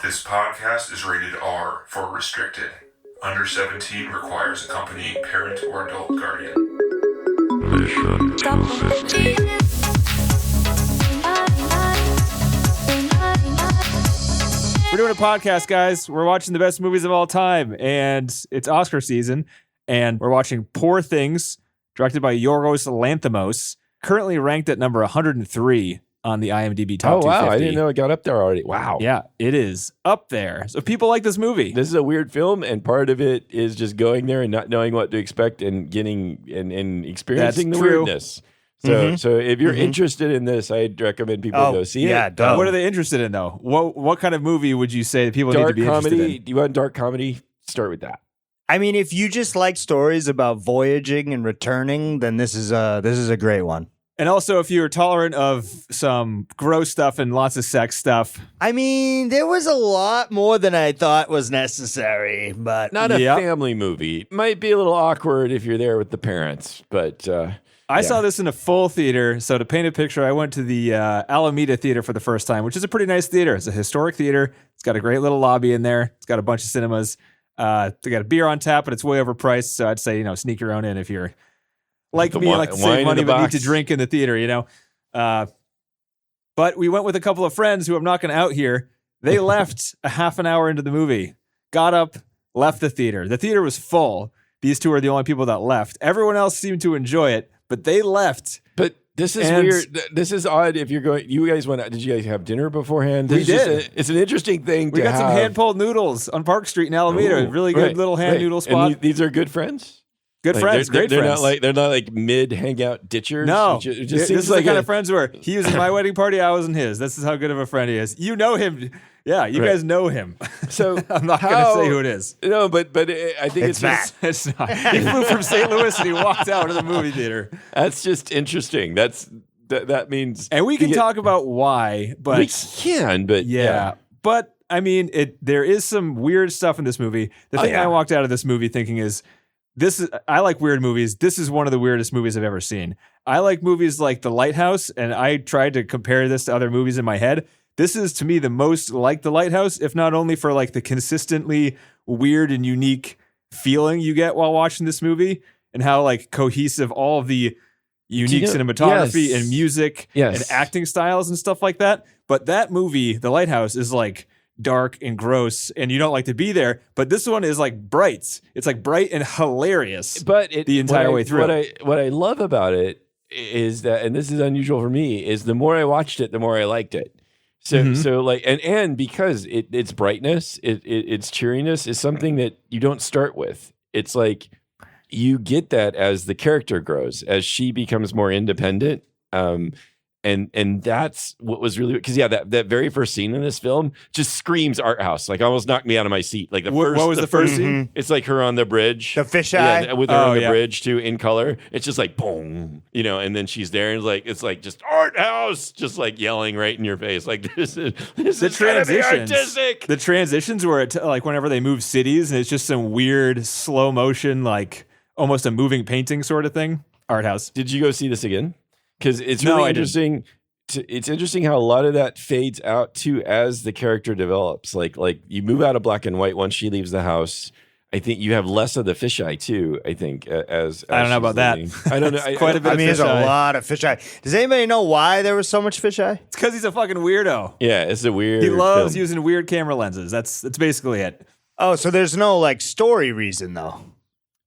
This podcast is rated R for restricted. Under 17 requires accompanying parent or adult guardian. Mission to We're doing a podcast, guys. We're watching the best movies of all time, and it's Oscar season, and we're watching Poor Things, directed by Yorgos Lanthimos, currently ranked at number 103 on the IMDb Top 250. Oh, wow. I didn't know it got up there already. Wow. Yeah, it is up there. So people like this movie. This is a weird film, and part of it is just going there and not knowing what to expect and getting and experiencing That's the true. weirdness. So if you're interested in this, I'd recommend people go see it. What are they interested in, though? What kind of movie would you say that people need to be interested in? Do you want dark comedy? Start with that. I mean, if you just like stories about voyaging and returning, then this is a great one. And also, if you're tolerant of some gross stuff and lots of sex stuff. I mean, there was a lot more than I thought was necessary, but Not a family movie. Might be a little awkward if you're there with the parents, but I saw this in a full theater. So to paint a picture, I went to the Alameda Theater for the first time, which is a pretty nice theater. It's a historic theater. It's got a great little lobby in there. It's got a bunch of cinemas. They got a beer on tap, but it's way overpriced. So I'd say, sneak your own in if you're like me, like to save money but need to drink in the theater, But we went with a couple of friends who I'm not going to out here. They left a half an hour into the movie, got up, left the theater. The theater was full. These two are the only people that left. Everyone else seemed to enjoy it, but they left. But this is weird. This is odd. If you're going, you guys went out. Did you guys have dinner beforehand? We did. It's an interesting thing. We got some hand-pulled noodles on Park Street in Alameda. Really good little hand noodle spot. And these are good friends. Good friends, great friends. They're not like mid hangout ditchers. No, it just this seems is like the kind of friends where he was at my wedding party, I was in his. This is how good of a friend he is. You know him. Yeah, you guys know him. So I'm not going to say who it is. No, but I think it's Matt. It's not. He flew from St. Louis and he walked out of the movie theater. That's just interesting. That means, and we can talk about why, but we can. But yeah. But I mean, there is some weird stuff in this movie. The thing I walked out of this movie thinking is, I like weird movies. This is one of the weirdest movies I've ever seen. I like movies like The Lighthouse, and I tried to compare this to other movies in my head. This is, to me, the most like The Lighthouse, if not only for like the consistently weird and unique feeling you get while watching this movie, and how like cohesive all of the unique cinematography and music and acting styles and stuff like that. But that movie, The Lighthouse, is like dark and gross, and you don't like to be there. But this one is like bright. It's like bright and hilarious. But the entire way through. What I love about it is that, and this is unusual for me, is the more I watched it, the more I liked it. So like, and because its brightness, its cheeriness is something that you don't start with. It's like you get that as the character grows, as she becomes more independent. And that's what was really, because that very first scene in this film just screams art house, like almost knocked me out of my seat. Like what was the first scene? It's like her on the bridge, the fisheye, with her on the bridge too, in color. It's just like boom, and then she's there, and it's like just art house, just like yelling right in your face, like this is transitions. Artistic. The transitions where like whenever they move cities, and it's just some weird slow motion, like almost a moving painting sort of thing. Art house. Did you go see this again? Because it's really interesting. It's interesting how a lot of that fades out too as the character develops. Like you move out of black and white once she leaves the house. I think you have less of the fisheye too. I think as I don't know about leaving. that. I don't know. Quite a bit. I mean, of there's a lot of fisheye. Does anybody know why there was so much fisheye? It's because he's a fucking weirdo. Yeah, it's a weird. He loves film. using weird camera lenses. That's basically it. Oh, so there's no like story reason though.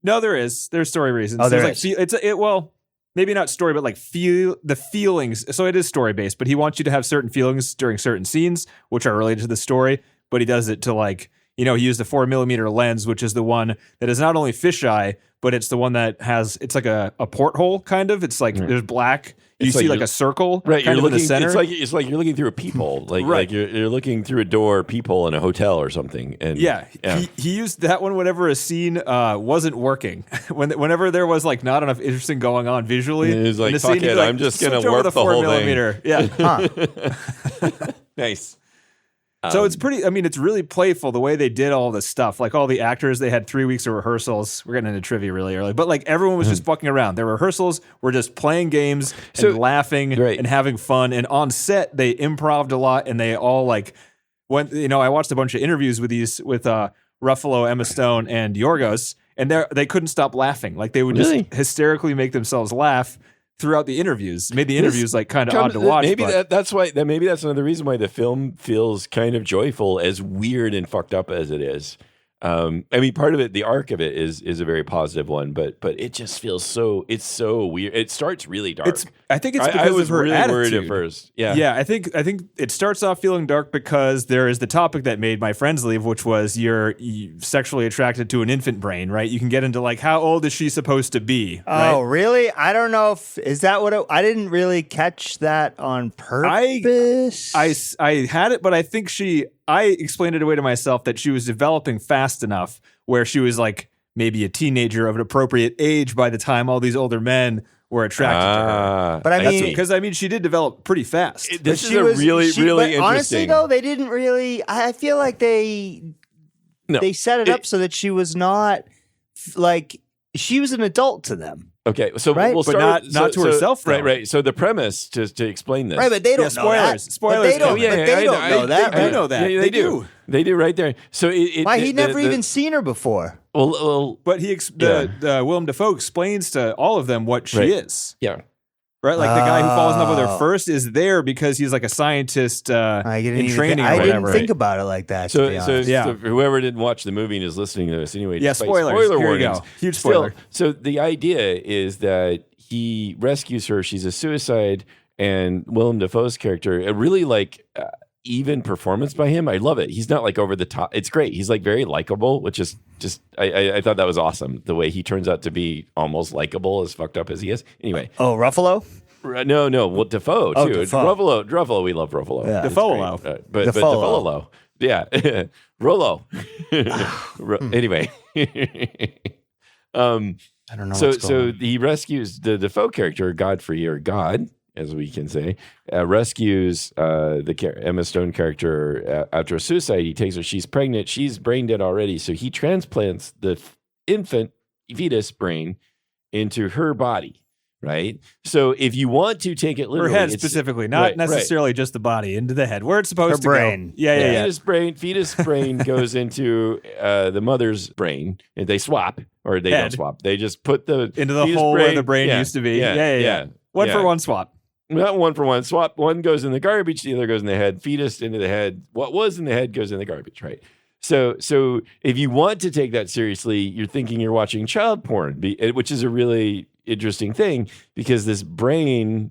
No, there is. There's story reasons. Oh, there is. is. Well, maybe not story, but like the feelings. So it is story based, but he wants you to have certain feelings during certain scenes, which are related to the story. But he does it to like, he used the 4mm lens, which is the one that is not only fisheye, but it's the one that has, it's like a porthole kind of. It's like there's black. You see like a circle right? Kind you're of looking in the center. It's like you're looking through a peephole, like you're looking through a door peephole in a hotel or something. And he used that one whenever a scene wasn't working. Whenever there was like not enough interesting going on visually, he was like, "Fuck it, I'm just gonna warp the whole thing." Yeah, nice. So it's pretty, it's really playful the way they did all this stuff. Like all the actors, they had 3 weeks of rehearsals. We're getting into trivia really early, but like everyone was just fucking around. Their rehearsals were just playing games and laughing and having fun. And on set, they improv'd a lot, and they all like when I watched a bunch of interviews with Ruffalo, Emma Stone, and Yorgos, and they couldn't stop laughing. Like they would Really? just hysterically make themselves laugh throughout the interviews. Made the interviews like kind of odd to watch. Maybe that's why. Maybe that's another reason why the film feels kind of joyful, as weird and fucked up as it is. I mean, part of it, the arc of it is a very positive one, but it just feels so weird. It starts really dark. I think it's because I was of her really attitude. worried at first. Yeah. Yeah, I think it starts off feeling dark because there is the topic that made my friends leave, which was you're sexually attracted to an infant brain, right? You can get into like, how old is she supposed to be? Oh, right? really? I don't know is that what I didn't really catch that on purpose. I had it, but I think I explained it away to myself that she was developing fast enough where she was like maybe a teenager of an appropriate age by the time all these older men were attracted to her. But I mean, because she did develop pretty fast. This is really interesting. Honestly, though, they didn't really. I feel like they set it up so that she was not like she was an adult to them. Okay, so right? we'll start not to herself, though. Right. So the premise to explain this, right? But they don't know that. Spoilers. They don't know that. They know that. Yeah, they do. They do right there. So why he never even seen her before? Well, but Willem Dafoe explains to all of them what she is. Yeah. Right, like the guy who falls in love with her first is there because he's like a scientist in training or whatever. I didn't think about it like that. So whoever didn't watch the movie and is listening to this anyway, spoilers. Spoiler Here warnings. you go. Huge spoiler. So the idea is that he rescues her. She's a suicide, and Willem Dafoe's character, a really like even performance by him. I love it. He's not like over the top. It's great. He's like very likable, which is just I thought that was awesome. The way he turns out to be almost likable, as fucked up as he is. Anyway. Oh, Ruffalo? No. Well, Dafoe too. Ruffalo. We love Ruffalo. Yeah, Dafoe. But Dafoe. Yeah. Rollo. Anyway. I don't know. So he rescues the Dafoe character, Godfrey, or God, as we can say, rescues the Emma Stone character after a suicide. He takes her. She's pregnant. She's brain dead already. So he transplants the infant fetus brain into her body. Right. So if you want to take it literally, her head specifically, not necessarily just the body, into the head, where it's supposed to brain. Go. Yeah. Fetus brain goes into the mother's brain, and they swap, or they don't swap. They just put into the hole where the brain used to be. Yeah. One for one swap. Not one for one swap. One goes in the garbage, the other goes in the head. Fetus into the head. What was in the head goes in the garbage. Right. So if you want to take that seriously, you're thinking you're watching child porn, which is a really interesting thing, because the brain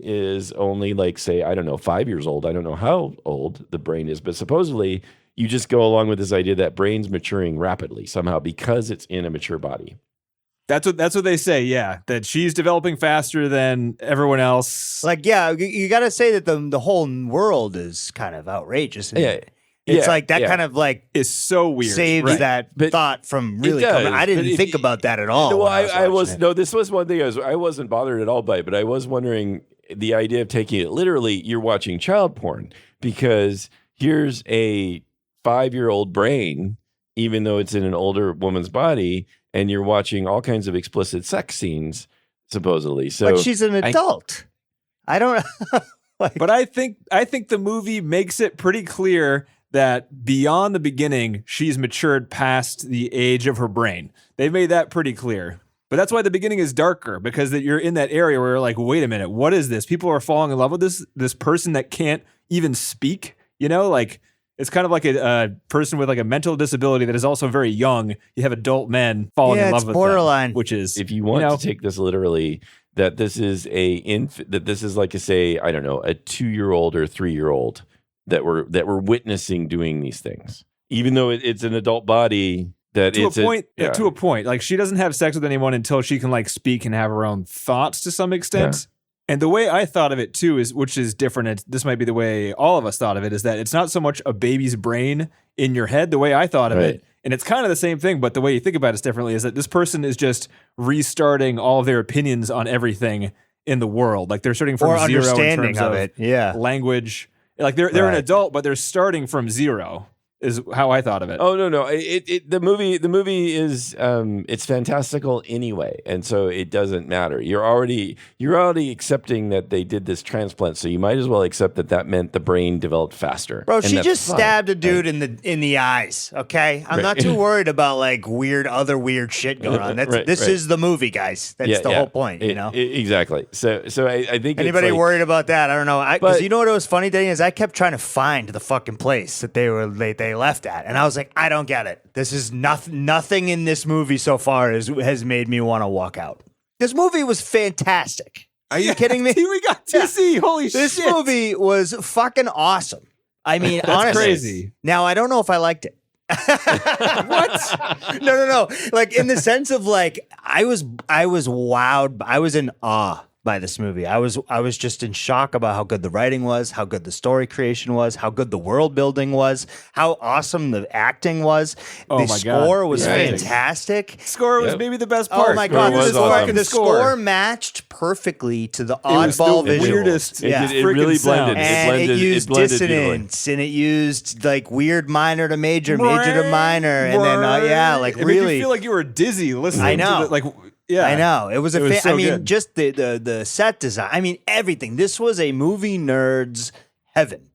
is only like, say, I don't know, 5 years old. I don't know how old the brain is, but supposedly you just go along with this idea that brain's maturing rapidly somehow because it's in a mature body. That's what they say. Yeah, that she's developing faster than everyone else. Like, yeah, you got to say that the whole world is kind of outrageous. It's like that kind of like is so weird. Saves that thought from really coming. I didn't think about that at all. No, this was one thing I wasn't bothered at all by, but I was wondering the idea of taking it literally. You're watching child porn because here's a 5-year-old brain, even though it's in an older woman's body, and you're watching all kinds of explicit sex scenes, supposedly. So, but she's an adult. I don't. But I think the movie makes it pretty clear that beyond the beginning, she's matured past the age of her brain. They've made that pretty clear. But that's why the beginning is darker, because that you're in that area where you're like, wait a minute, what is this? People are falling in love with this person that can't even speak, like it's kind of like a person with like a mental disability that is also very young. You have adult men falling in love with borderline. them, which is, if you want to take this literally, that this is that this is like I don't know, a 2-year-old or 3-year-old that we're witnessing doing these things, even though it's an adult body. To a point, like she doesn't have sex with anyone until she can like speak and have her own thoughts to some extent. Yeah. And the way I thought of it too which is different. This might be the way all of us thought of it, is that it's not so much a baby's brain in your head. The way I thought of it, and it's kind of the same thing, but the way you think about it differently, is that this person is just restarting all of their opinions on everything in the world. Like they're starting from zero understanding in terms of it. Yeah, language. Like they're an adult, but they're starting from zero. is how I thought of it. Oh no! The movie is it's fantastical anyway, and so it doesn't matter. You're already accepting that they did this transplant, so you might as well accept that meant the brain developed faster. Bro, she just stabbed a dude in the eyes. Okay, I'm not too worried about like other weird shit going on. This is the movie, guys. That's the whole point, you know. Exactly. So I think anybody worried about that? I don't know. Because you know what was funny, Danny, is I kept trying to find the fucking place that they left at, and I was like, I don't get it. This is nothing in this movie so far has made me want to walk out. This movie was fantastic. Are you kidding me? We got to see. Holy shit! This movie was fucking awesome. I mean, honestly, crazy. Now I don't know if I liked it. What? No. Like in the sense of like I was wowed. I was in awe by this movie. I was just in shock about how good the writing was, how good the story creation was, how good the world building was, how awesome the acting was. The score was fantastic. Score was maybe the best part. Oh my god, the score matched perfectly to the oddball visual. Weirdest. It really blended. And it used dissonance, and it used like weird minor to major, major to minor, and then like it really made you feel like you were dizzy listening. I know. To yeah, I know. It was so I mean, good. just the set design. I mean, everything. This was a movie nerd's heaven.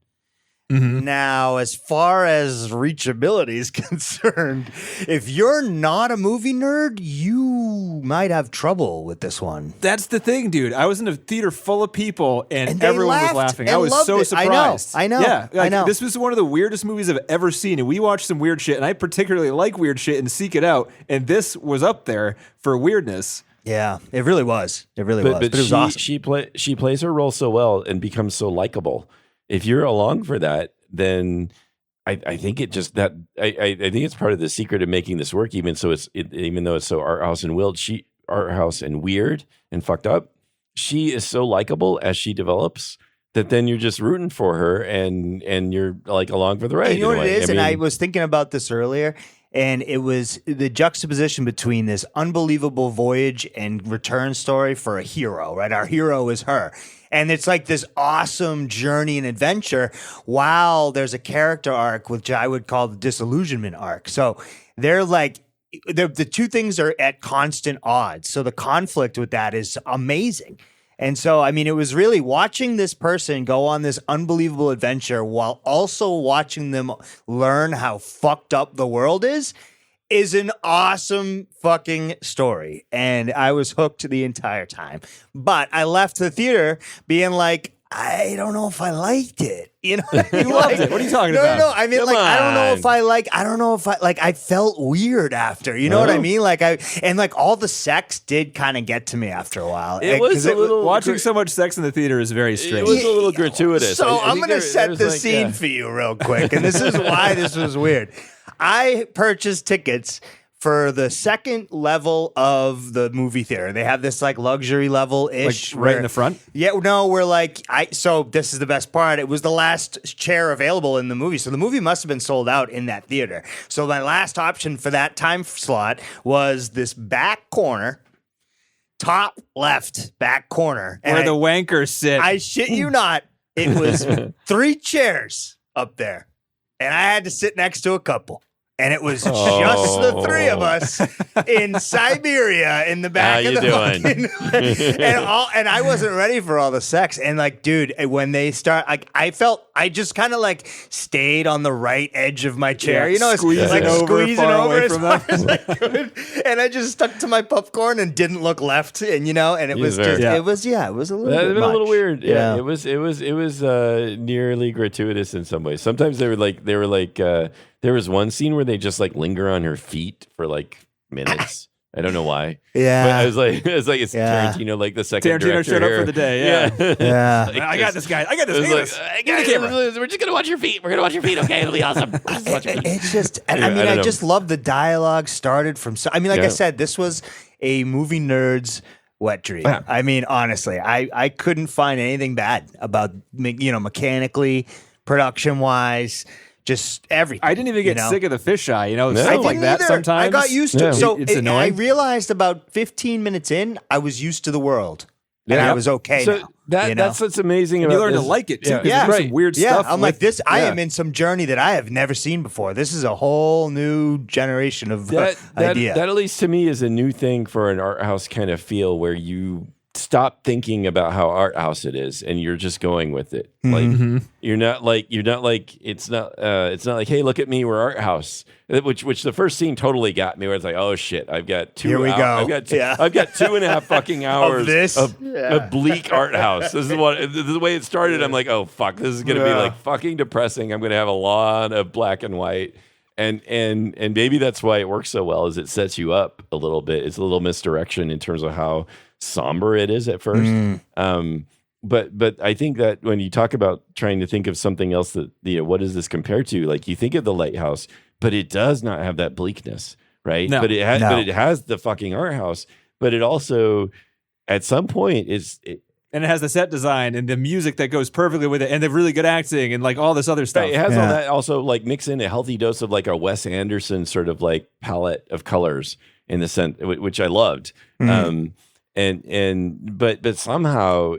Mm-hmm. Now, as far as reachability is concerned, if you're not a movie nerd, you might have trouble with this one. That's the thing, dude. I was in a theater full of people, and everyone was laughing. I was so surprised. I know. Yeah, I know. This was one of the weirdest movies I've ever seen, and we watched some weird shit, and I particularly like weird shit and seek it out, and this was up there for weirdness. Yeah, it really was. It really was. But it was awesome. She plays her role so well and becomes so likable. If you're along for that, then I think it just that I think it's part of the secret of making this work. Even though it's so art house and weird and fucked up, she is so likable as she develops that then you're just rooting for her and you're like along for the ride. You know what it is, and I was thinking about this earlier. And it was the juxtaposition between this unbelievable voyage and return story for a hero, right? Our hero is her. And it's like this awesome journey and adventure while there's a character arc, which I would call the disillusionment arc. So they're like, the two things are at constant odds. So the conflict with that is amazing. And so, I mean, it was really watching this person go on this unbelievable adventure while also watching them learn how fucked up the world is an awesome fucking story. And I was hooked the entire time. But I left the theater being like, I don't know if I liked it. You know what I mean? You loved it. What are you talking about? No. I mean, I don't know if I felt weird after. You know what I mean? All the sex did kind of get to me after a while. It was a little watching so much sex in the theater is very strange. It was a little gratuitous. So I'm going to set the scene for you real quick. And this is why this was weird. I purchased tickets for the second level of the movie theater. They have this like luxury level-ish. Like right in the front? Yeah, no, we're like, so this is the best part. It was the last chair available in the movie. So the movie must have been sold out in that theater. So my last option for that time slot was this back corner, top left back corner. Where the wankers sit. I shit you not. It was 3 chairs up there. And I had to sit next to a couple. And it was just the 3 of us in Siberia in the back of the fucking, and I wasn't ready for all the sex. And like, dude, when they start, like, I just kind of like stayed on the right edge of my chair, squeezing over as far as I could. And I just stuck to my popcorn and didn't look left. And and it was just, it was a little bit a little weird. Yeah. It was nearly gratuitous in some ways. Sometimes they were like. There was one scene where they just like linger on her feet for like minutes. I don't know why. Yeah. But I was like, it's Tarantino, like the second Tarantino showed up for the day. Yeah. Yeah. Like, I got this guy. I got this. We're just going to watch your feet. We're going to watch your feet. Okay. It'll be awesome. It's just, I just love the dialogue started from, like I said, this was a movie nerd's wet dream. Yeah. I mean, honestly, I couldn't find anything bad about, mechanically, production wise, just everything. I didn't even get sick of the fisheye, No. stuff like that sometimes. I got used to it. So it's annoying. I realized about 15 minutes in, I was used to the world. and I was okay so now. That's what's amazing about you learn this. to like it too. Yeah. Because there's some weird stuff. I'm like this. I am in some journey that I have never seen before. This is a whole new generation of idea. That at least to me is a new thing for an art house kind of feel, where you stop thinking about how art house it is and you're just going with it. Like you're not like it's not like, hey, look at me, we're art house. Which the first scene totally got me, where it's like, oh shit, I've got two. Here we go. I've got 2.5 fucking hours of bleak art house. This is the way it started. I'm like, oh fuck, this is gonna be like fucking depressing. I'm gonna have a lot of black and white. And maybe that's why it works so well, is it sets you up a little bit. It's a little misdirection in terms of how somber it is at first. But I think that when you talk about trying to think of something else that, what does this compare to? Like, you think of The Lighthouse, but it does not have that bleakness, right? No. But it has the fucking art house, but it also at some point and it has the set design and the music that goes perfectly with it, and the really good acting and like all this other stuff. It has all that, also like mix in a healthy dose of like a Wes Anderson sort of like palette of colors in the sense, which I loved. But somehow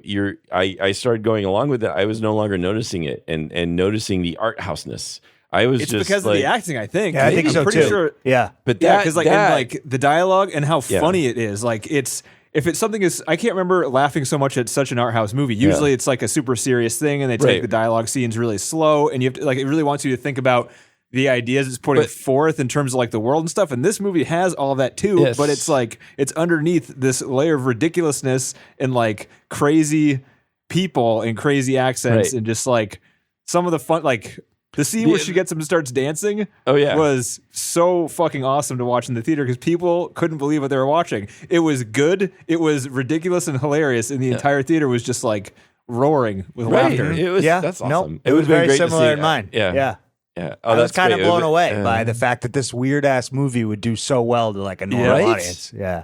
I started going along with it. I was no longer noticing it and noticing the art houseness. It's just because like, of the acting, I think. Yeah, I think I'm so pretty too. sure. Yeah, but because like the dialogue and how funny it is. Like if it's something I can't remember laughing so much at such an art house movie. Usually it's like a super serious thing, and they take the dialogue scenes really slow, and you have to, like, it really wants you to think about the ideas it's putting forth in terms of like the world and stuff. And this movie has all that too, but it's like it's underneath this layer of ridiculousness and like crazy people and crazy accents and just like some of the fun, like the scene where she gets him and starts dancing was so fucking awesome to watch in the theater, because people couldn't believe what they were watching. It was good. It was ridiculous and hilarious. And the entire theater was just like roaring with laughter. It was, that's awesome. Nope. It was very similar in mine. Yeah. Oh, I was kind of blown away by the fact that this weird ass movie would do so well to like a normal audience. Yeah.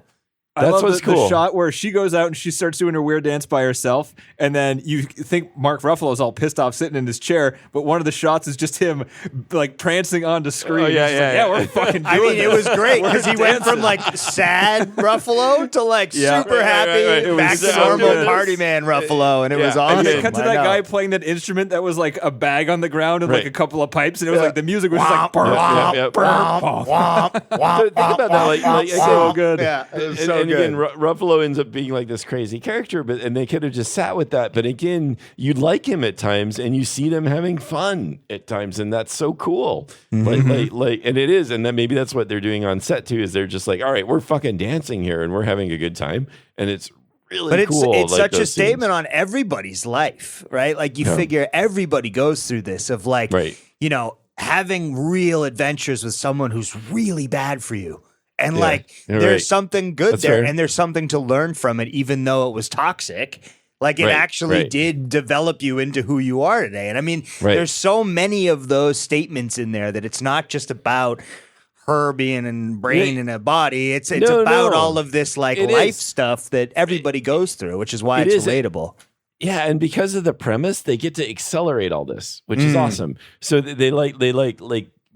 I love what's the cool. shot where she goes out and she starts doing her weird dance by herself, and then you think Mark Ruffalo's all pissed off sitting in his chair, but one of the shots is just him like prancing onto screen. We're fucking doing I mean, this. it was great because he went from like sad Ruffalo to like super happy, back to normal party man Ruffalo, and it was awesome. And they cut to that guy playing that instrument that was like a bag on the ground and like a couple of pipes, and it was like the music was just like Think about that, like so good. Yeah, it was so and good. again, Ruffalo ends up being like this crazy character, and they could have just sat with that. But again, you like him at times, and you see them having fun at times, and that's so cool. Like, and it is, and then maybe that's what they're doing on set too. Is they're just like, all right, we're fucking dancing here, and we're having a good time, and it's really cool. It's like, such a statement on everybody's life, right? Like you figure everybody goes through this of like, having real adventures with someone who's really bad for you. And like, there's something good there, and there's something to learn from it, even though it was toxic. Like it actually did develop you into who you are today. And I mean, there's so many of those statements in there that it's not just about her being a brain and a body. It's about all of this like life stuff that everybody goes through, which is why it's relatable. Yeah, and because of the premise, they get to accelerate all this, which is awesome. So they like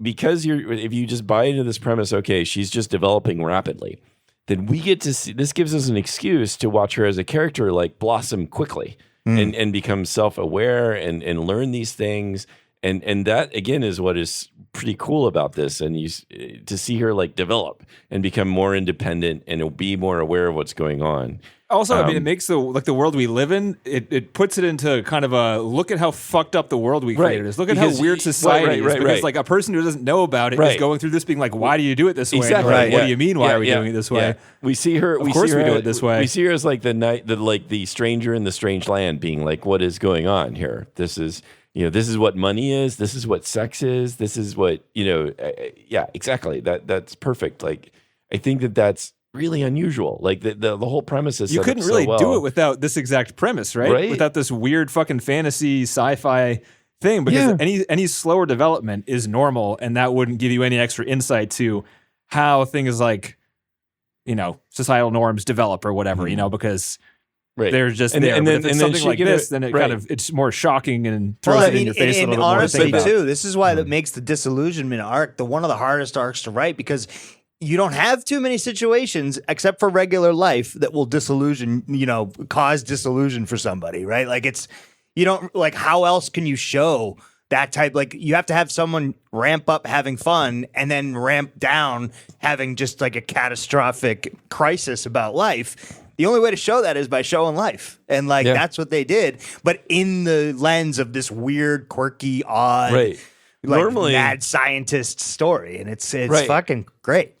because if you just buy into this premise, okay, she's just developing rapidly, then we get to see, this gives us an excuse to watch her as a character like blossom quickly and become self-aware and learn these things. And that again is what is pretty cool about this. And to see her like develop and become more independent and be more aware of what's going on. Also, I mean, it makes the world we live in. It puts it into kind of a look at how fucked up the world we created is. Look at how weird society is. Because like a person who doesn't know about it is going through this, being like, "Why do you do it this way?" Exactly. Like, what do you mean? Why are we doing it this way? We see her. Of course, we do it this way. We see her as like the stranger in the strange land, being like, "What is going on here? This is." This is what money is. This is what sex is. This is what, yeah, exactly. That's perfect. Like, I think that's really unusual. Like the whole premise is you couldn't really do it without this exact premise, right? Without this weird fucking fantasy sci-fi thing, because any slower development is normal, and that wouldn't give you any extra insight to how things like, societal norms develop or whatever, because they're just there. And then, if it's something like this, then it kind of it's more shocking and throws it in your face a little bit more. Honestly, too, this is why that makes the disillusionment arc one of the hardest arcs to write, because you don't have too many situations except for regular life that will cause disillusion for somebody, right? Like you don't like, how else can you show that type? Like you have to have someone ramp up having fun and then ramp down having just like a catastrophic crisis about life. The only way to show that is by showing life. And like, that's what they did. But in the lens of this weird, quirky, odd, like normally mad scientist story. And it's fucking great.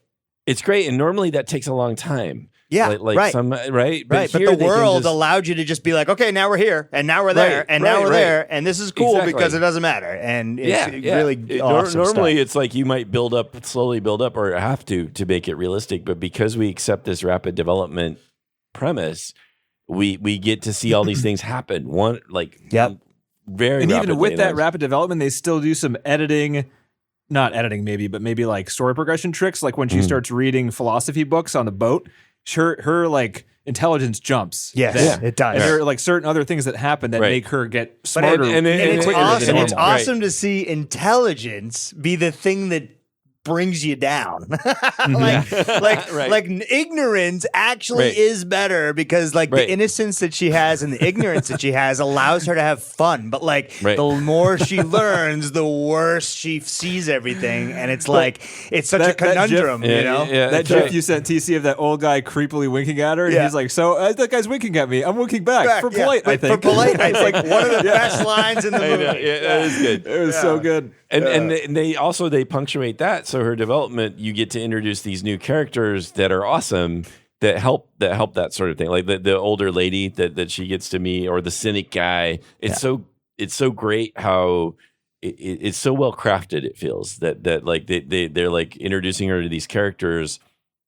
It's great. And normally that takes a long time. Yeah, right. But the world allowed you to just be like, okay, now we're here, and now we're there, and now we're there, and this is cool because it doesn't matter. And it's really awesome normally stuff. It's like you might slowly build up, or have to make it realistic. But because we accept this rapid development premise, we get to see all these things happen. Very and rapidly. Even with that rapid development, they still do some editing. Not editing, maybe like story progression tricks. Like when she starts reading philosophy books on the boat, her like intelligence jumps. Yes, it does. And there are like certain other things that happen that make her get smarter. And it's quicker awesome. than It's awesome to see intelligence be the thing that brings you down. like ignorance actually is better because the innocence that she has and the ignorance that she has allows her to have fun. But the more she learns, the worse she sees everything. And it's it's such a conundrum, you know? That gif you sent TC of that old guy creepily winking at her. And he's like, so that guy's winking at me. I'm winking back. For polite, I think. For polite, it's like one of the best lines in the movie. Yeah, that is good. It was so good. And they punctuate that, so her development, you get to introduce these new characters that are awesome, that help that sort of thing, like the older lady that she gets to meet, or the cynic guy. It's so great how it's so well crafted. It feels that like they're like introducing her to these characters.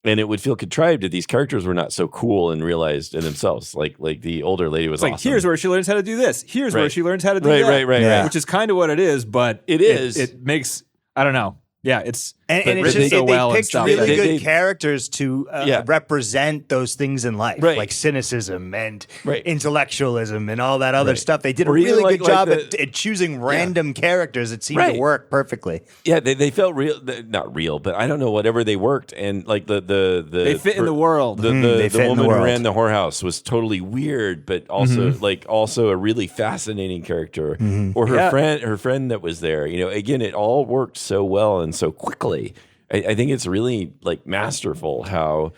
And it would feel contrived if these characters were not so cool and realized in themselves. Like the older lady was awesome. Here's where she learns how to do this. Here's where she learns how to do that. Right. Which is kind of what it is, but it makes, I don't know. Yeah, it's it's just so well they picked and really good characters to represent those things in life, like cynicism and intellectualism and all that other stuff. They did a really good job at choosing random characters that seemed to work perfectly. Yeah, they felt real, not real, but I don't know, whatever they worked, and like the they fit in the world. The woman who ran the whorehouse was totally weird, but also a really fascinating character. Or her friend that was there. You know, again, it all worked so well and so quickly. I think it's really like masterful how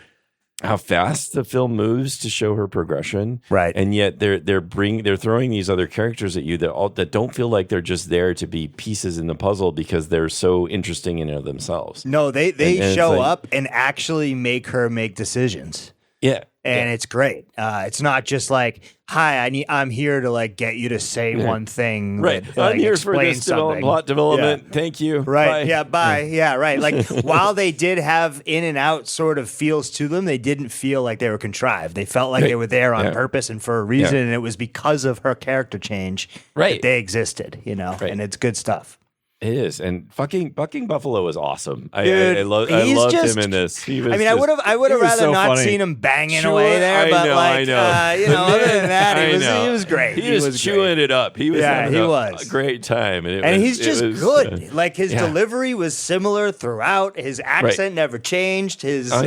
fast the film moves to show her progression, right? And yet they're throwing these other characters at you that don't feel like they're just there to be pieces in the puzzle because they're so interesting in and of themselves. No, they show up and actually make her make decisions. Yeah. And it's great. It's not just like, hi, I'm here to like get you to say one thing. Right. That, I'm here for this plot development. Yeah. Thank you. Right. Bye. Yeah. Bye. Yeah. Right. Like while they did have in and out sort of feels to them, they didn't feel like they were contrived. They felt like they were there on purpose and for a reason. And it was because of her character change that they existed, you know, and it's good stuff. It is, and fucking Buffalo is awesome. Dude, I loved him in this. I would have rather so not funny. seen him banging away there, but other than that, he was great. He was chewing it up. He was having a great time, and he's just good. Like his delivery was similar throughout. His accent never changed. His he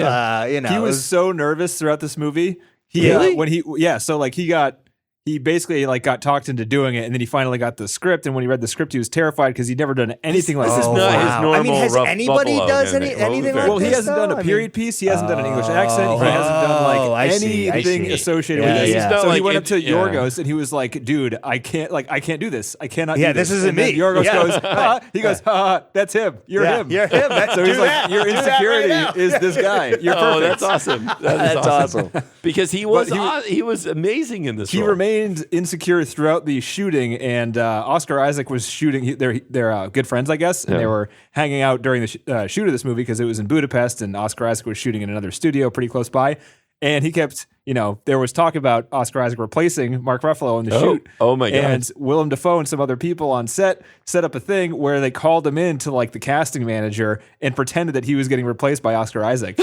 was so nervous throughout this movie. He basically like got talked into doing it, and then he finally got the script. And when he read the script, he was terrified because he'd never done anything like this. This is not his normal. I mean, has anybody does anything like well, this? he hasn't done a period piece. He hasn't done an English accent. He hasn't done like anything associated with this. So he went up to Yorgos and he was like, "Dude, I can't do this. I cannot. Yeah, do this isn't me." Yorgos goes, he goes, that's him. You're him. You're him. So he's like, your insecurity is this guy. You're perfect. That's awesome. That's awesome. Because he was amazing in this. He remained insecure throughout the shooting, and Oscar Isaac was shooting. They're good friends, I guess, and they were hanging out during the shoot of this movie because it was in Budapest, and Oscar Isaac was shooting in another studio pretty close by. And he kept, there was talk about Oscar Isaac replacing Mark Ruffalo in the shoot. Oh my God. And Willem Dafoe and some other people on set up a thing where they called him in to like the casting manager and pretended that he was getting replaced by Oscar Isaac.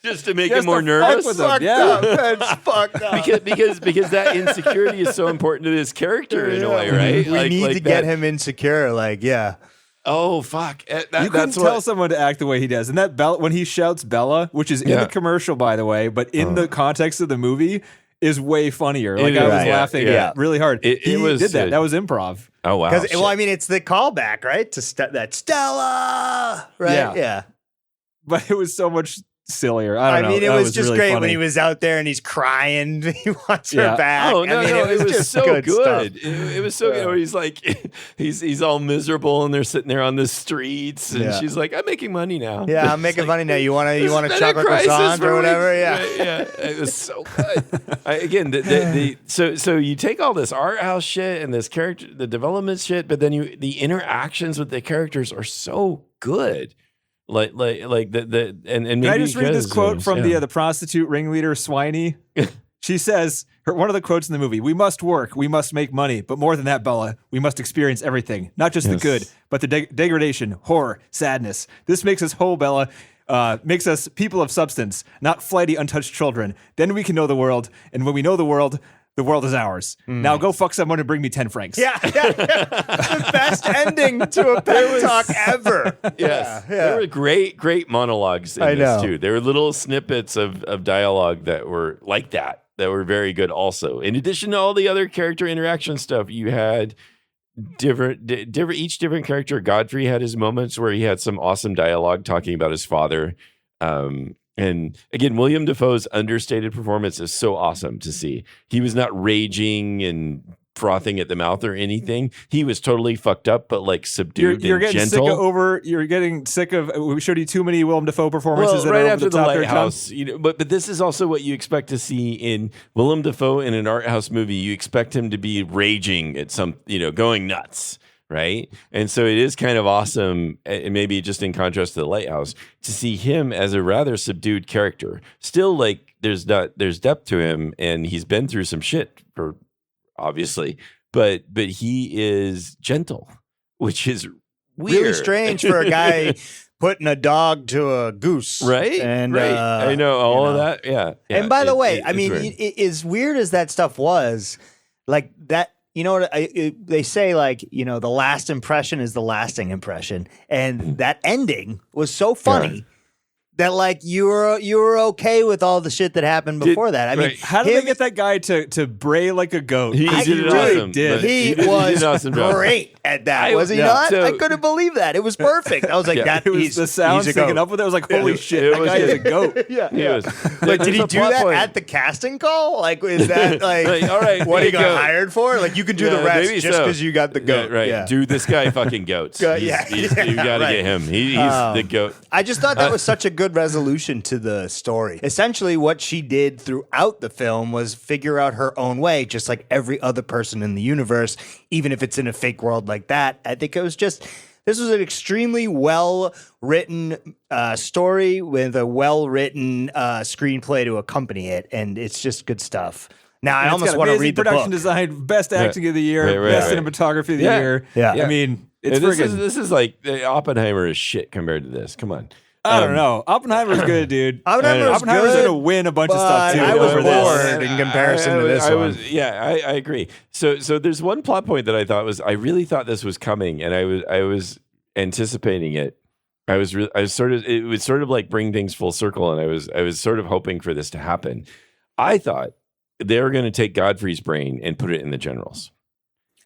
Just to make him more nervous. That's fucked up. Because that insecurity is so important to this character in a way, right? We need to get him insecure. Oh fuck! You couldn't tell someone to act the way he does, and that Bella, when he shouts Bella, which is in the commercial, by the way, but in the context of the movie, is way funnier. Like I was laughing really hard. He did that. That was improv. Oh wow! Well, I mean, it's the callback, right? To that Stella, right? Yeah. But it was so much sillier. I don't know. It was just really great funny. when he was out there and he's crying. He wants her back. Oh no, it was just so good. Stuff. It was so good. Where he's like, he's all miserable, and they're sitting there on the streets, and she's like, "I'm making money now." Yeah, I'm making money now. You want a chocolate croissant or whatever? Yeah, it was so good. So you take all this art house shit and this character, the development shit, but then the interactions with the characters are so good. Like the and maybe Can I just read this quote from the prostitute ringleader Swiney? She says, one of the quotes in the movie: "We must work, we must make money, but more than that, Bella, we must experience everything, not just the good, but the degradation, horror, sadness. This makes us whole, Bella. Makes us people of substance, not flighty, untouched children. Then we can know the world, and when we know the world is ours. Now go fuck someone and bring me 10 francs. Yeah. The best ending to a pep talk ever. Yes. There were great monologues in this too. There were little snippets of dialogue that were like that were very good also. In addition to all the other character interaction stuff, you had each different character. Godfrey had his moments where he had some awesome dialogue talking about his father. And again, William Dafoe's understated performance is so awesome to see. He was not raging and frothing at the mouth or anything. He was totally fucked up, but like subdued you're and getting gentle. You're getting sick of. We showed you too many Willem Dafoe performances. Well, right after the top Lighthouse, but this is also what you expect to see in Willem Dafoe in an art house movie. You expect him to be raging at some, going nuts. Right. And so it is kind of awesome, and maybe just in contrast to the Lighthouse, to see him as a rather subdued character. Still, like there's depth to him, and he's been through some shit obviously, but he is gentle, which is weird. Really strange for a guy putting a dog to a goose. Right. And I know all of that. Yeah. And by the way, as weird as that stuff was, like that. You know what they say, like, the last impression is the lasting impression. And that ending was so funny that, like, you were okay with all the shit that happened before that. I mean, how did they get that guy to bray like a goat? He did awesome. He was great at that, was he not? I couldn't believe that. It was perfect. I was like, it was the sound syncing up with it. I was like, holy shit, that guy is a goat. Yeah. Like, did he do that at the casting call? Like, is that like all right, what he got hired for? Like, you can do the rest just because you got the goat. Right. Yeah. Dude, this guy fucking goats. You got to get him. He's the goat. I just thought that was such a good resolution to the story. Essentially, what she did throughout the film was figure out her own way, just like every other person in the universe, even if it's in a fake world like that. I think it was this was an extremely well-written story with a well-written screenplay to accompany it, and it's just good stuff. Now, I almost want to read the book. Production design, best acting of the year, best cinematography of the year. Yeah. I mean, this is like Oppenheimer is shit compared to this. Come on. I don't know. Oppenheimer's good, dude. Oppenheimer's going to win a bunch of stuff too. I was bored in comparison to this one. I agree. So there's one plot point that I really thought this was coming, and I was anticipating it. It would sort of like bring things full circle, and I was sort of hoping for this to happen. I thought they were going to take Godfrey's brain and put it in the generals.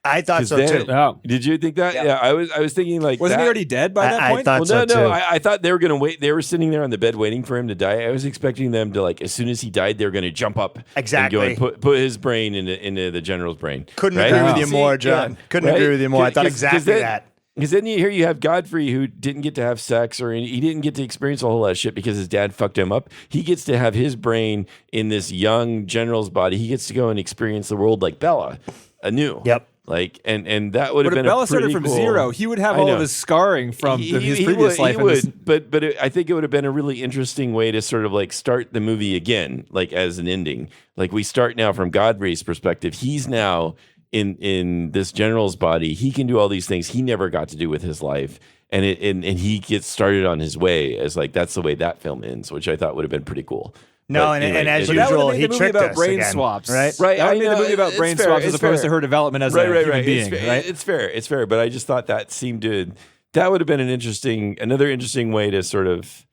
I thought so too. Oh. Did you think that? Yeah, I was thinking like, wasn't he already dead by that point? I thought so too. I thought they were going to wait. They were sitting there on the bed waiting for him to die. I was expecting them to, like, as soon as he died, they were going to jump up and go and put his brain into the general's brain. Couldn't agree with you more, John. Couldn't agree with you more. I thought exactly that. Because then you have Godfrey, who didn't get to have sex, or he didn't get to experience a whole lot of shit because his dad fucked him up. He gets to have his brain in this young general's body. He gets to go and experience the world like Bella anew. Yep. Like, and that would have been Bella started from zero. He would have all of his scarring from his previous life. But I think it would have been a really interesting way to sort of like start the movie again, like as an ending. Like, we start now from Godfrey's perspective. He's now in this general's body. He can do all these things he never got to do with his life. And he gets started on his way as, like, that's the way that film ends, which I thought would have been pretty cool. No, but, and as usual, he tricked us brain again, swaps, right? That made the movie about brain swaps as opposed to her development as a human being, right? It's fair. But I just thought that seemed to that would have been another interesting way to sort of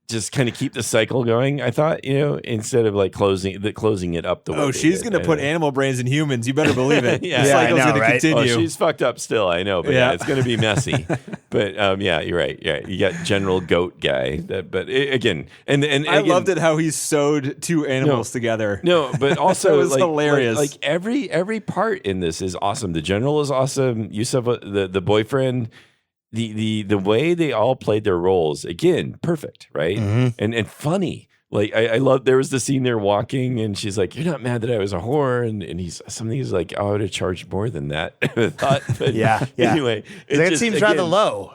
just kind of keep the cycle going. I thought, instead of like closing it up the way. Oh, she's going to put animal brains in humans. You better believe it. The cycle's going to continue. Oh, she's fucked up still. I know, but it's going to be messy. But you're right. Yeah, you got General Goat guy. Again, I loved it how he sewed two animals together. No, but also it was hilarious. Like every part in this is awesome. The general is awesome. Yusuf, the boyfriend. The way they all played their roles, again, perfect, right? Mm-hmm. And funny. Like I love. There was the scene they're walking, and she's like, "You're not mad that I was a whore," and he's like, "Oh, I would have charged more than that." I thought, but anyway, it seems rather low.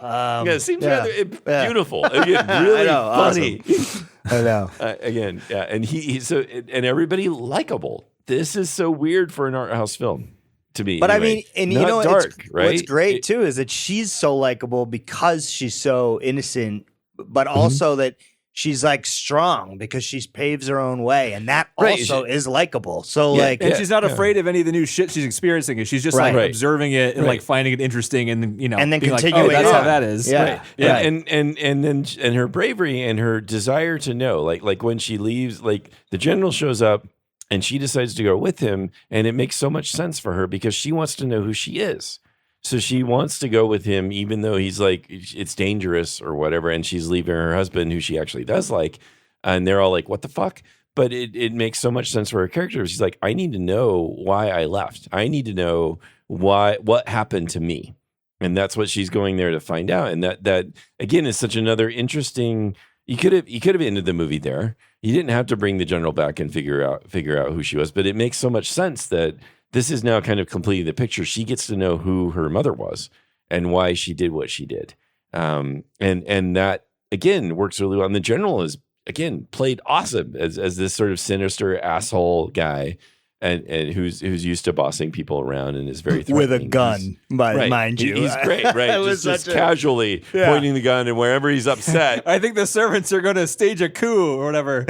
It seems rather beautiful. Again, really funny. Awesome. I know. Again, and and everybody likable. This is so weird for an art house film. To me, but anyway. I mean, Not dark, right? What's great too is that she's so likable because she's so innocent, but also that she's like strong because she paves her own way, and that also is likable. So and she's not afraid of any of the new shit she's experiencing. She's just like observing it and like finding it interesting, and and then continuing. Like, that's how that is. Yeah, and her bravery and her desire to know, like when she leaves, like the general shows up. And she decides to go with him, and it makes so much sense for her because she wants to know who she is. So she wants to go with him, even though he's like, it's dangerous or whatever, and she's leaving her husband, who she actually does like, and they're all like, what the fuck? But it makes so much sense for her character. She's like, I need to know why I left. I need to know what happened to me. And that's what she's going there to find out. And that again, is such another interesting... You could have ended the movie there. You didn't have to bring the general back and figure out who she was, but it makes so much sense that this is now kind of completing the picture. She gets to know who her mother was and why she did what she did. And that again works really well. And the general is again played awesome as this sort of sinister asshole guy. And who's used to bossing people around and is very with a gun, mind you. He's great, right? just casually pointing the gun and wherever he's upset. I think the servants are going to stage a coup or whatever.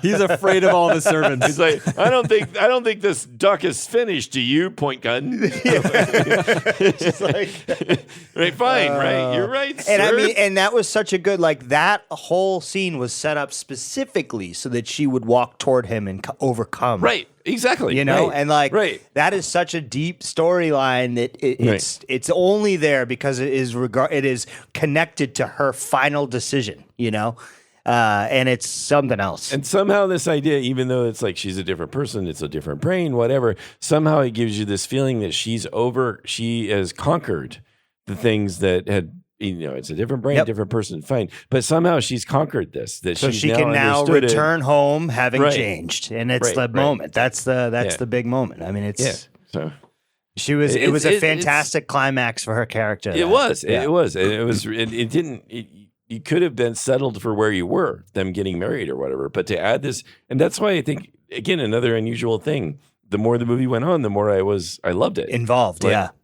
He's afraid of all the servants. He's like, I don't think this duck is finished. Do you? Point gun. It's like, right, fine, right? You're right, sir. And I mean, and that was such a good that whole scene was set up specifically so that she would walk toward him and overcome. Right. Exactly. And that is such a deep storyline that it's only there because it is connected to her final decision, and it's something else. And somehow this idea, even though it's like she's a different person, it's a different brain, whatever, somehow it gives you this feeling that she has conquered the things that had, it's a different brain, different person, fine. But somehow she's conquered this. So she can now return home having changed. And it's the moment. That's the big moment. I mean, it's so it was a fantastic climax for her character. It was. And it didn't you could have been settled for where you were, them getting married or whatever. But to add this, and that's why I think again, another unusual thing. The more the movie went on, the more I loved it. Involved,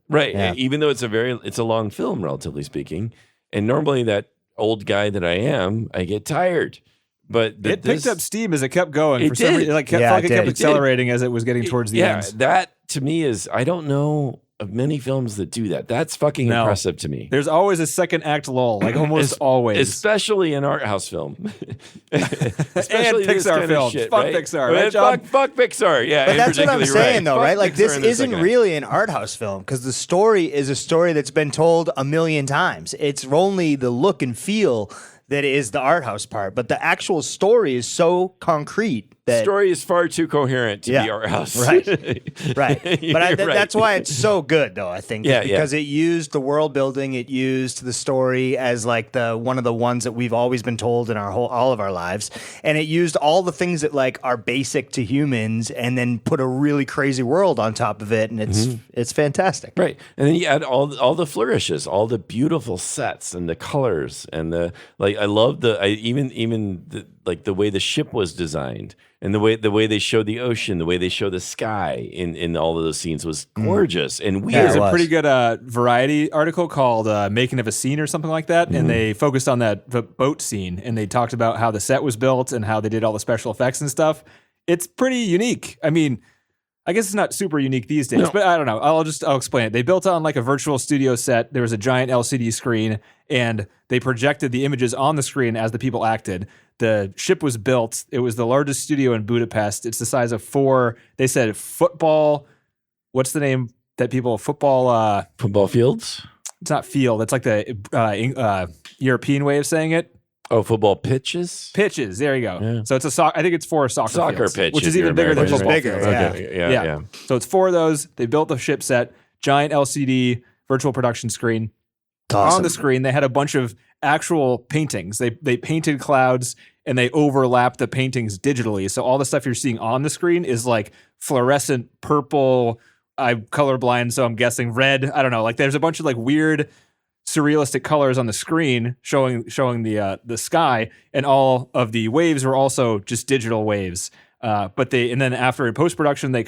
Right. Yeah. Even though it's a long film, relatively speaking. And normally that old guy that I am, I get tired. But it picked up steam as it kept going. For some reason, it kept accelerating as it was getting towards the end. That to me is, I don't know of many films that do that. That's fucking impressive to me. There's always a second act lull, like almost always. Especially an art house film. Especially and Pixar films. Fuck right? Pixar. Right, fuck Pixar. Yeah, but that's what I'm saying, though, right? Like, this isn't really really an art house film because the story is a story that's been told a million times. It's only the look and feel that is the art house part, but the actual story is so concrete. The story is far too coherent to be art house. Right. But that's why it's so good, though, I think. Because it used the world building, it used the story as like one of the ones that we've always been told in all of our lives. And it used all the things that like are basic to humans and then put a really crazy world on top of it. And it's fantastic. Right. And then you add all the flourishes, all the beautiful sets and the colors and I love the way the ship was designed. And the way they show the ocean, the way they show the sky in all of those scenes was gorgeous and weird. There's a pretty good Variety article called "Making of a Scene" or something like that, and they focused on that boat scene, and they talked about how the set was built and how they did all the special effects and stuff. It's pretty unique. I mean, I guess it's not super unique these days, but I don't know. I'll explain it. They built on like a virtual studio set. There was a giant LCD screen, and they projected the images on the screen as the people acted. The ship was built. It was the largest studio in Budapest. It's the size of 4. They said football. What's the name that people football? Football fields. It's not field. It's like the European way of saying it. Oh, football pitches? Pitches. There you go. Yeah. So it's I think it's 4 soccer fields, pitch, which is even bigger than American, football bigger, fields. Okay. Yeah. So it's 4 of those. They built the ship set, giant LCD virtual production screen. Awesome. On the screen, they had a bunch of actual paintings. They painted clouds and they overlapped the paintings digitally. So all the stuff you're seeing on the screen is like fluorescent purple. I'm colorblind, so I'm guessing red. I don't know. Like there's a bunch of like weird surrealistic colors on the screen showing the sky, and all of the waves were also just digital waves. But then after in post-production, they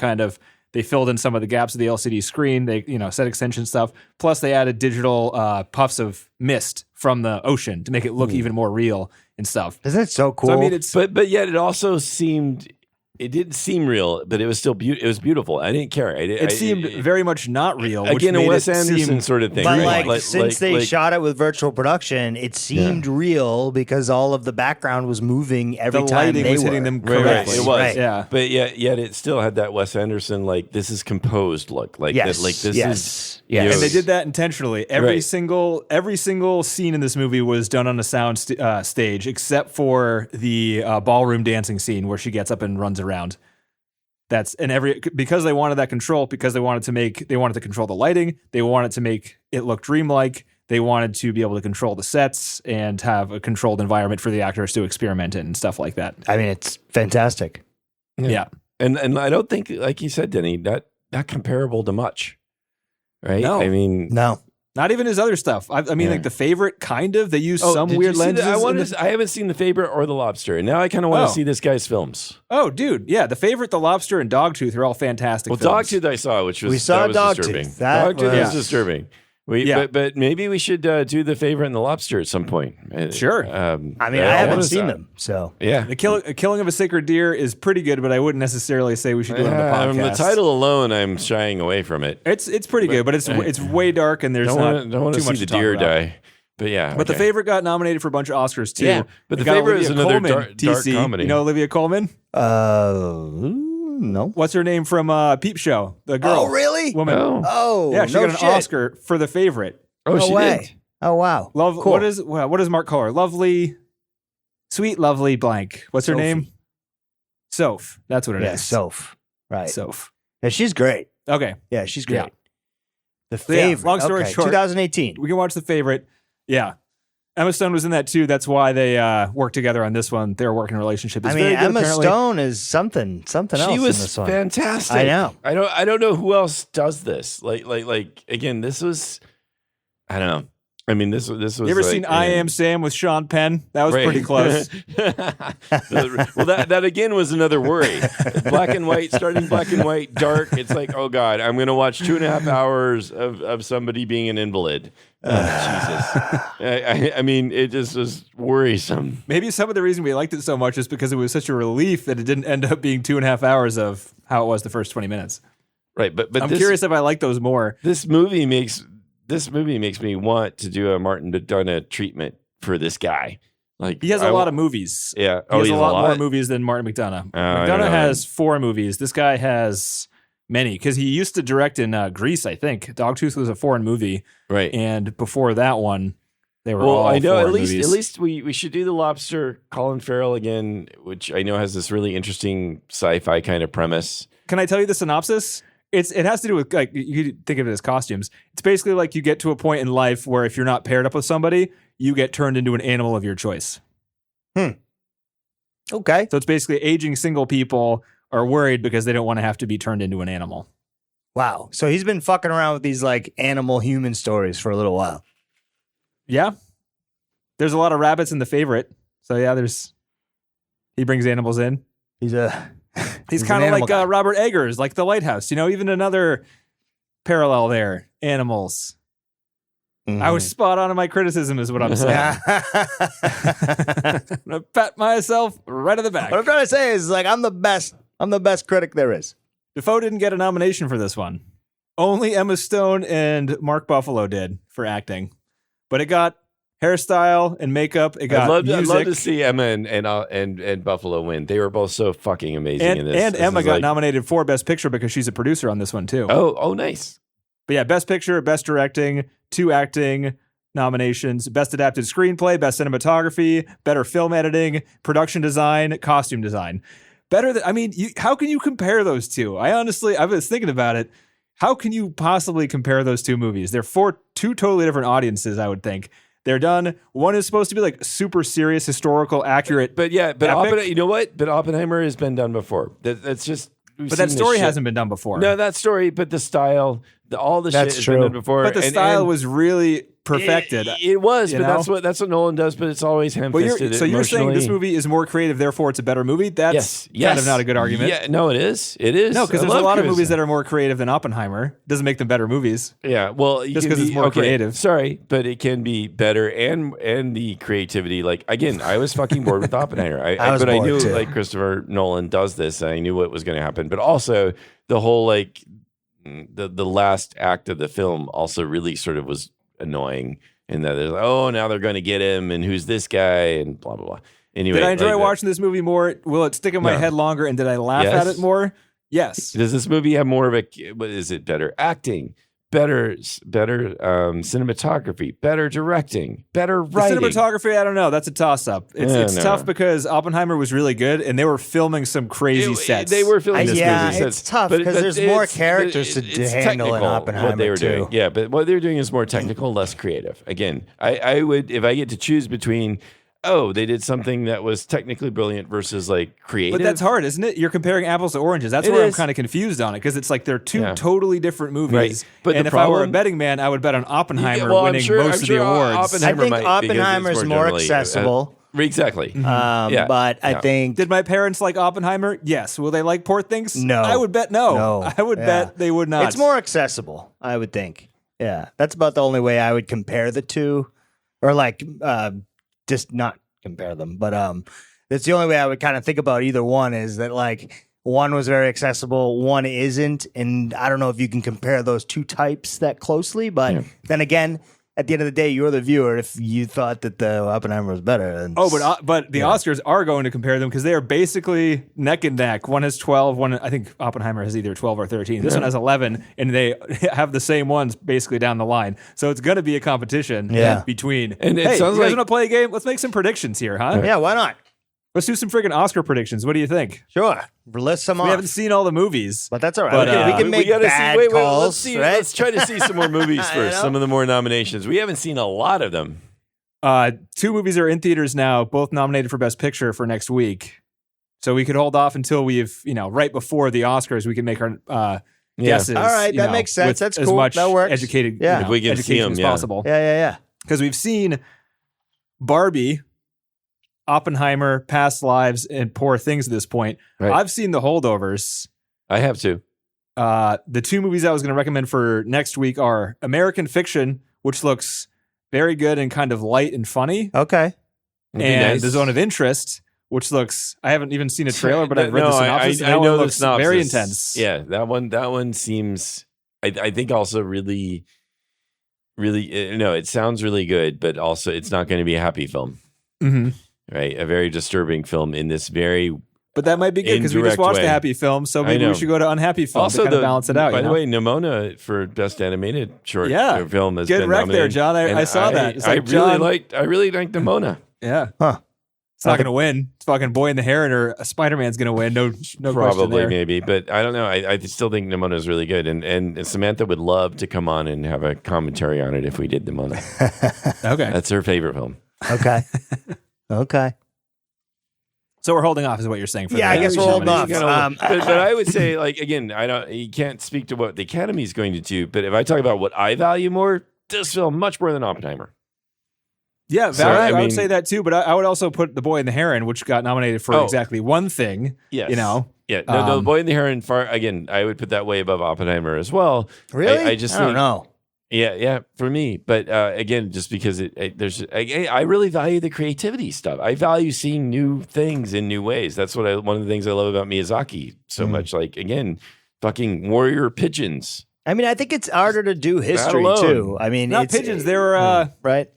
filled in some of the gaps of the LCD screen. They set extension stuff. Plus they added digital puffs of mist from the ocean to make it look even more real and stuff. Isn't it so cool? So I mean, it's But yet it also seemed. It didn't seem real, but it was still beautiful. It was beautiful. I didn't care. It seemed very much not real. Again, a which made Wes it Anderson seem, sort of thing. But right? since they shot it with virtual production, it seemed real because all of the background was moving every the time lighting they was were hitting them Right, correctly. it was, Right. Yeah. But yet it still had that Wes Anderson this is composed look, like Yes, that, like this yes, is. yes. And they did that intentionally. Every Right. single scene in this movie was done on a sound stage, except for the ballroom dancing scene where she gets up and runs around. Because they wanted that control, because they wanted to control the lighting, they wanted to make it look dreamlike. They wanted to be able to control the sets and have a controlled environment for the actors to experiment in and stuff like that. I mean, it's fantastic. Yeah. And I don't think, like you said, Denny, not comparable to much, right? No. I mean, No. Not even his other stuff. I mean, like The Favorite, kind of. They use some did weird you see lenses. I haven't seen The Favorite or The Lobster, and now I kind of want Oh. to see this guy's films. Oh, dude. Yeah. The Favorite, The Lobster, and Dogtooth are all fantastic Well, films. Dogtooth I saw, which was We saw that was Dogtooth. disturbing. That Dogtooth was was- disturbing. Yeah. But maybe we should do The Favorite and The Lobster at some point. Sure. I mean, I wanna haven't see- seen them, so Yeah. The Killing of a Sacred Deer is pretty good, but I wouldn't necessarily say we should do it on the podcast. From the title alone, I'm shying away from it. It's pretty good, but it's way dark and there's Don't not want too to see much the to talk deer about. die. But yeah. But The okay. Favorite got nominated for a bunch of Oscars too. Yeah, but It The got Favorite is Olivia another Colman, dark TC. comedy. You know Olivia Colman? no. What's her name from Peep Show? The girl. Oh, really? Woman. Oh. Oh, Yeah, she no got an shit. Oscar for The Favorite. Oh, No she way. did. Oh, wow. Love. Cool. What does Mark call her? Lovely, sweet, lovely blank. What's her Sophie. name? Soph. That's what it is. Yeah, Soph. Right. Soph. Yeah, she's great. Okay. Yeah, she's great. Yeah. The So, yeah, Favorite. long story Okay, short, 2018. We can watch The Favorite. Yeah. Emma Stone was in that too. That's why they worked together on this one. Their working relationship is I mean, very good, Emma apparently. Stone is something else She in was this one. fantastic. I know. I don't know who else does this. Like again, this was. I don't know. I mean, this was. You ever like, seen I Am Sam with Sean Penn? That was Right. pretty close. Well, that again was another worry. Black and white, starting black and white, dark. It's like, oh God, I'm going to watch 2.5 hours of somebody being an invalid. Jesus. I mean, it just was worrisome. Maybe some of the reason we liked it so much is because it was such a relief that it didn't end up being 2.5 hours of how it was the first 20 minutes. Right, but I'm curious if I like those more. This movie makes me want to do a Martin McDonagh treatment for this guy. Like He has a lot of movies. Yeah, He has he's a lot more movies than Martin McDonagh. I don't McDonagh know. has 4 movies. This guy has many because he used to direct in Greece, I think. Dogtooth was a foreign movie. Right. And before that one, they were Well, all I know foreign at movies. least we should do The Lobster, Colin Farrell again, which I know has this really interesting sci-fi kind of premise. Can I tell you the synopsis? It has to do with, like, you could think of it as costumes. It's basically like you get to a point in life where if you're not paired up with somebody, you get turned into an animal of your choice. Okay. So it's basically aging single people are worried because they don't want to have to be turned into an animal. Wow. So he's been fucking around with these like animal human stories for a little while. Yeah. There's a lot of rabbits in The Favorite. So yeah, he brings animals in. He's He's an kind of animal like guy. Robert Eggers, like The Lighthouse. You know, even another parallel there. Animals. I was spot on in my criticism, is what I'm saying. I'm gonna pat myself right on the back. What I'm trying to say is like I'm the best critic there is. Defoe didn't get a nomination for this one. Only Emma Stone and Mark Ruffalo did for acting. But it got hairstyle and makeup. It got music. I'd love to see Emma and Buffalo win. They were both so fucking amazing in this. And This Emma is got nominated for Best Picture because she's a producer on this one too. Oh, nice. But yeah, Best Picture, Best Directing, 2 acting nominations, Best Adapted Screenplay, Best Cinematography, Better Film Editing, Production Design, Costume Design. Better than, I mean, how can you compare those two? I was thinking about it. How can you possibly compare those two movies? They're two totally different audiences, I would think. They're done. One is supposed to be like super serious, historical, accurate. But you know what? But Oppenheimer has been done before. That's just. But that story hasn't been done before. No, that story, but the style, all the shit has been done before. But the style was really perfected. It was, but that's what Nolan does. But it's always ham-fisted. So you're saying this movie is more creative, therefore it's a better movie? That's kind of not a good argument. Yeah, no, it is. It is. No, because there's a lot of movies that are more creative than Oppenheimer. Doesn't make them better movies. Yeah, well, just because it's more creative. Sorry, but it can be better and the creativity. Like again, I was fucking bored with Oppenheimer. I knew too. Like Christopher Nolan does this. And I knew what was going to happen, but also the whole like the last act of the film also really sort of was annoying in that there's like, oh, now they're going to get him and who's this guy and blah blah blah. Anyway, did I enjoy watching this movie more? Will it stick in my head longer? And did I laugh at it more? Yes. Does this movie have more of a? What is it? Better acting, better cinematography, better directing, better writing. The cinematography, I don't know. That's a toss-up. It's tough because Oppenheimer was really good, and they were filming some crazy sets. They were filming crazy sets. It's tough because there's more characters to handle in Oppenheimer what they were too. doing. Yeah, but what they were doing is more technical, less creative. Again, I would, if I get to choose between, they did something that was technically brilliant versus like creative. But that's hard, isn't it? You're comparing apples to oranges. That's where I'm kind of confused on it because it's like they're two totally different movies. Right. But if I were a betting man, I would bet on Oppenheimer winning most of the awards. I think Oppenheimer's more accessible. Exactly. But I think... Did my parents like Oppenheimer? Yes. Will they like Poor Things? No. I would bet no. I would bet they would not. It's more accessible, I would think. Yeah. That's about the only way I would compare the two. Or like... just not compare them, but that's the only way I would kind of think about either one is that like one was very accessible, one isn't, and I don't know if you can compare those two types that closely, but then again, at the end of the day, you're the viewer. If you thought that the Oppenheimer was better, but the Oscars are going to compare them because they are basically neck and neck. One has 12, one I think Oppenheimer has either 12 or 13. This one has 11, and they have the same ones basically down the line. So it's going to be a competition between. And it sounds you guys like want to play a game? Let's make some predictions here, huh? Yeah, why not? Let's do some freaking Oscar predictions. What do you think? Sure. List some off. We haven't seen all the movies. But that's all right. But, we can make bad calls. Let's try to see some more movies first. Some of the more nominations. We haven't seen a lot of them. 2 movies are in theaters now, both nominated for Best Picture for next week. So we could hold off until we've, right before the Oscars, we can make our guesses. All right, that makes sense. That's cool. As much that works. Educated, if we can see them, as possible. Yeah. Because we've seen Barbie, Oppenheimer, Past Lives, and Poor Things at this point. Right. I've seen The Holdovers. I have too. The 2 movies I was going to recommend for next week are American Fiction, which looks very good and kind of light and funny. Okay. And The Zone of Interest, which looks, I haven't even seen a trailer, but I've read the synopsis. I know looks the synopsis. Very intense. Yeah, that one seems, I think also really, it sounds really good, but also it's not going to be a happy film. Mm-hmm. Right, a very disturbing film in this very, but that might be good because we just watched a happy film, so maybe we should go to unhappy film also to kind of balance it out. By the way, Nimona for best animated short film has good been rec nominated. There, John. I saw that. It's like, I really liked Nimona. Yeah, it's not going to win. It's fucking Boy in the Heron or Spider-Man's going to win. No probably there. Maybe, but I don't know. I still think Nimona is really good, and Samantha would love to come on and have a commentary on it if we did Nimona. Okay, that's her favorite film. Okay. So we're holding off, is what you're saying? I guess we're holding off. But I would say, like again, you can't speak to what the Academy is going to do. But if I talk about what I value more, this film much more than Oppenheimer. Yeah, I would say that too. But I would also put The Boy and the Heron, which got nominated for exactly one thing. Yes. Yeah. No, The Boy and the Heron. I would put that way above Oppenheimer as well. Really? I don't know. Yeah, for me. But again, just because I really value the creativity stuff. I value seeing new things in new ways. That's one of the things I love about Miyazaki so much. Like again, fucking warrior pigeons. I mean, I think it's harder to do history alone. too. I mean, Not it's pigeons. They were right.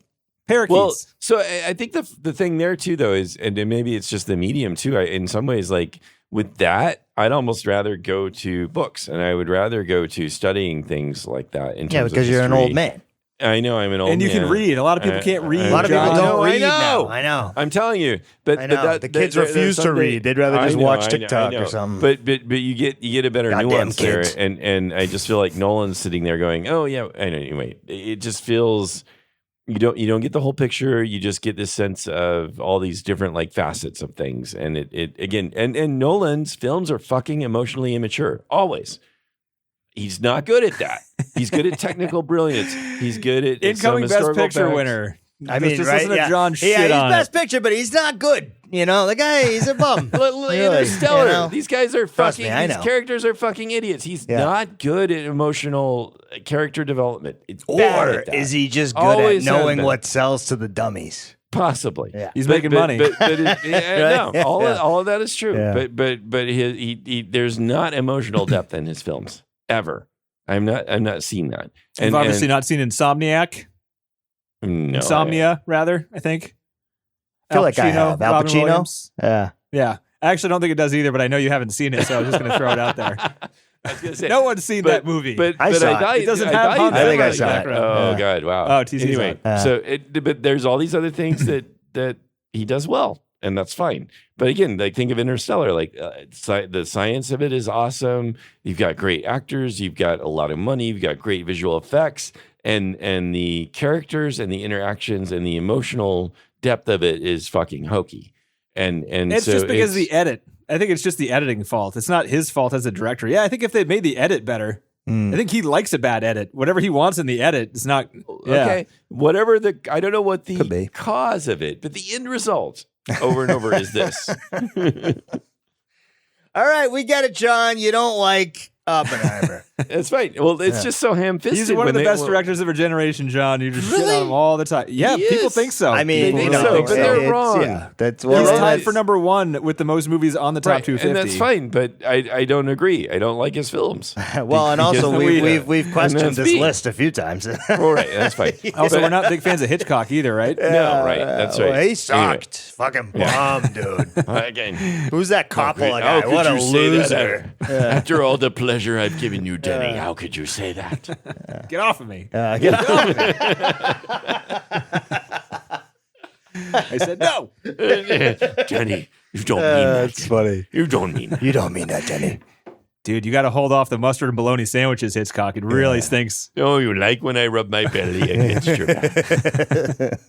parakeets. Well, so I think the thing there too, though, is, and maybe it's just the medium too. In some ways, like with that, I'd almost rather go to books, and I would rather go to studying things like that. In terms because of you're an history. old man. I know I'm an old man. And you can read. A lot of people can't read. A lot of people John. don't read I know. now. I know. I'm telling you, but I know. The kids refuse to read. They'd rather just watch TikTok or something. But you get a better Goddamn nuance kids. there, and I just feel like Nolan's sitting there going, "Oh yeah." Anyway, it just feels you don't get the whole picture. You just get this sense of all these different like facets of things, and it again, and Nolan's films are fucking emotionally immature always. He's not good at that. He's good at technical brilliance. He's good at Incoming some Best Picture facts. winner. I mean, just right? listen to Yeah. John shit he's on best it. picture, but he's not good. You know, the guy, he's a bum. Really, Interstellar. you know? These guys are Trust fucking. me, I These know. characters are fucking idiots. He's not good at emotional character development. It's bad Or at that. is he just good Always at has knowing been. what sells to the dummies? Possibly. Yeah. He's making money. But no, Right? all of that is true. Yeah. But he there's not emotional depth in his films ever. I'm not seeing that. You've obviously not seen Insomniac. No, Insomnia, rather, I think. I feel like I have. Al Robin Pacino? Williams. Yeah. Yeah. I actually don't think it does either, but I know you haven't seen it, so I was just going to throw it out there. I was gonna say, No one's seen that movie. But I saw it. thought It doesn't I have thought you Hans did. I think I Zimmer in saw the it. background. Oh Yeah. God! Wow. Oh, TC's anyway, on. so but there's all these other things that he does well, and that's fine. But again, like think of Interstellar. Like the science of it is awesome. You've got great actors. You've got a lot of money. You've got great visual effects, and the characters and the interactions and the emotional depth of it is fucking hokey. And It's so just because of the edit. I think it's just the editing fault. It's not his fault as a director. Yeah, I think if they made the edit better, I think he likes a bad edit. Whatever he wants in the edit is not. Yeah. Okay, whatever I don't know what Could the be. cause of it, but the end result over and over is this. All right, we get it, John. You don't like Oppenheimer. It's fine. Well, it's just so ham-fisted. He's one of the best directors of our generation, John. You just shit on him all the time. Yeah, He people is. think so. I mean, They think you know, so, but they're it's- wrong. Yeah, that's He's Well, tied it's- for number one with the most movies on the top Right, 250. and that's fine. But I don't agree. I don't like his films. well, and also Because we've questioned that's this me. list a few times. All right, that's fine. Also, we're not big fans of Hitchcock either, right? No, right. That's right. Well, he sucked. Fucking bomb, dude. Again, Who's that Coppola how guy? could What a you say that loser. after all the pleasure I've given you, Denny? How could you say that? Get off of me. Get off me. I said no. Denny, you don't mean that. That's funny. You don't mean that. You don't mean that, Jenny. Dude, you got to hold off the mustard and bologna sandwiches, Hitchcock. It really stinks. Oh, you like when I rub my belly against your back.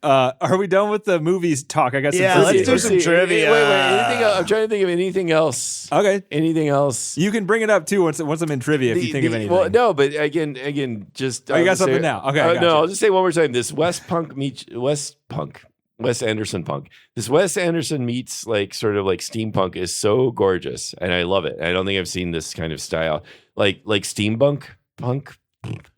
Are we done with the movies talk? I got some Yeah, let's trivia. do some trivia. Wait. Anything else? I'm trying to think of anything else. Okay. Anything else? You can bring it up too once I'm in trivia if you think of anything. Well, no, but again, just. Oh, you got I'll something say- now? Okay, I got no, you. I'll just say one more time. This Wes Anderson punk. This Wes Anderson meets like sort of like steampunk is so gorgeous, and I love it. I don't think I've seen this kind of style, like steampunk punk.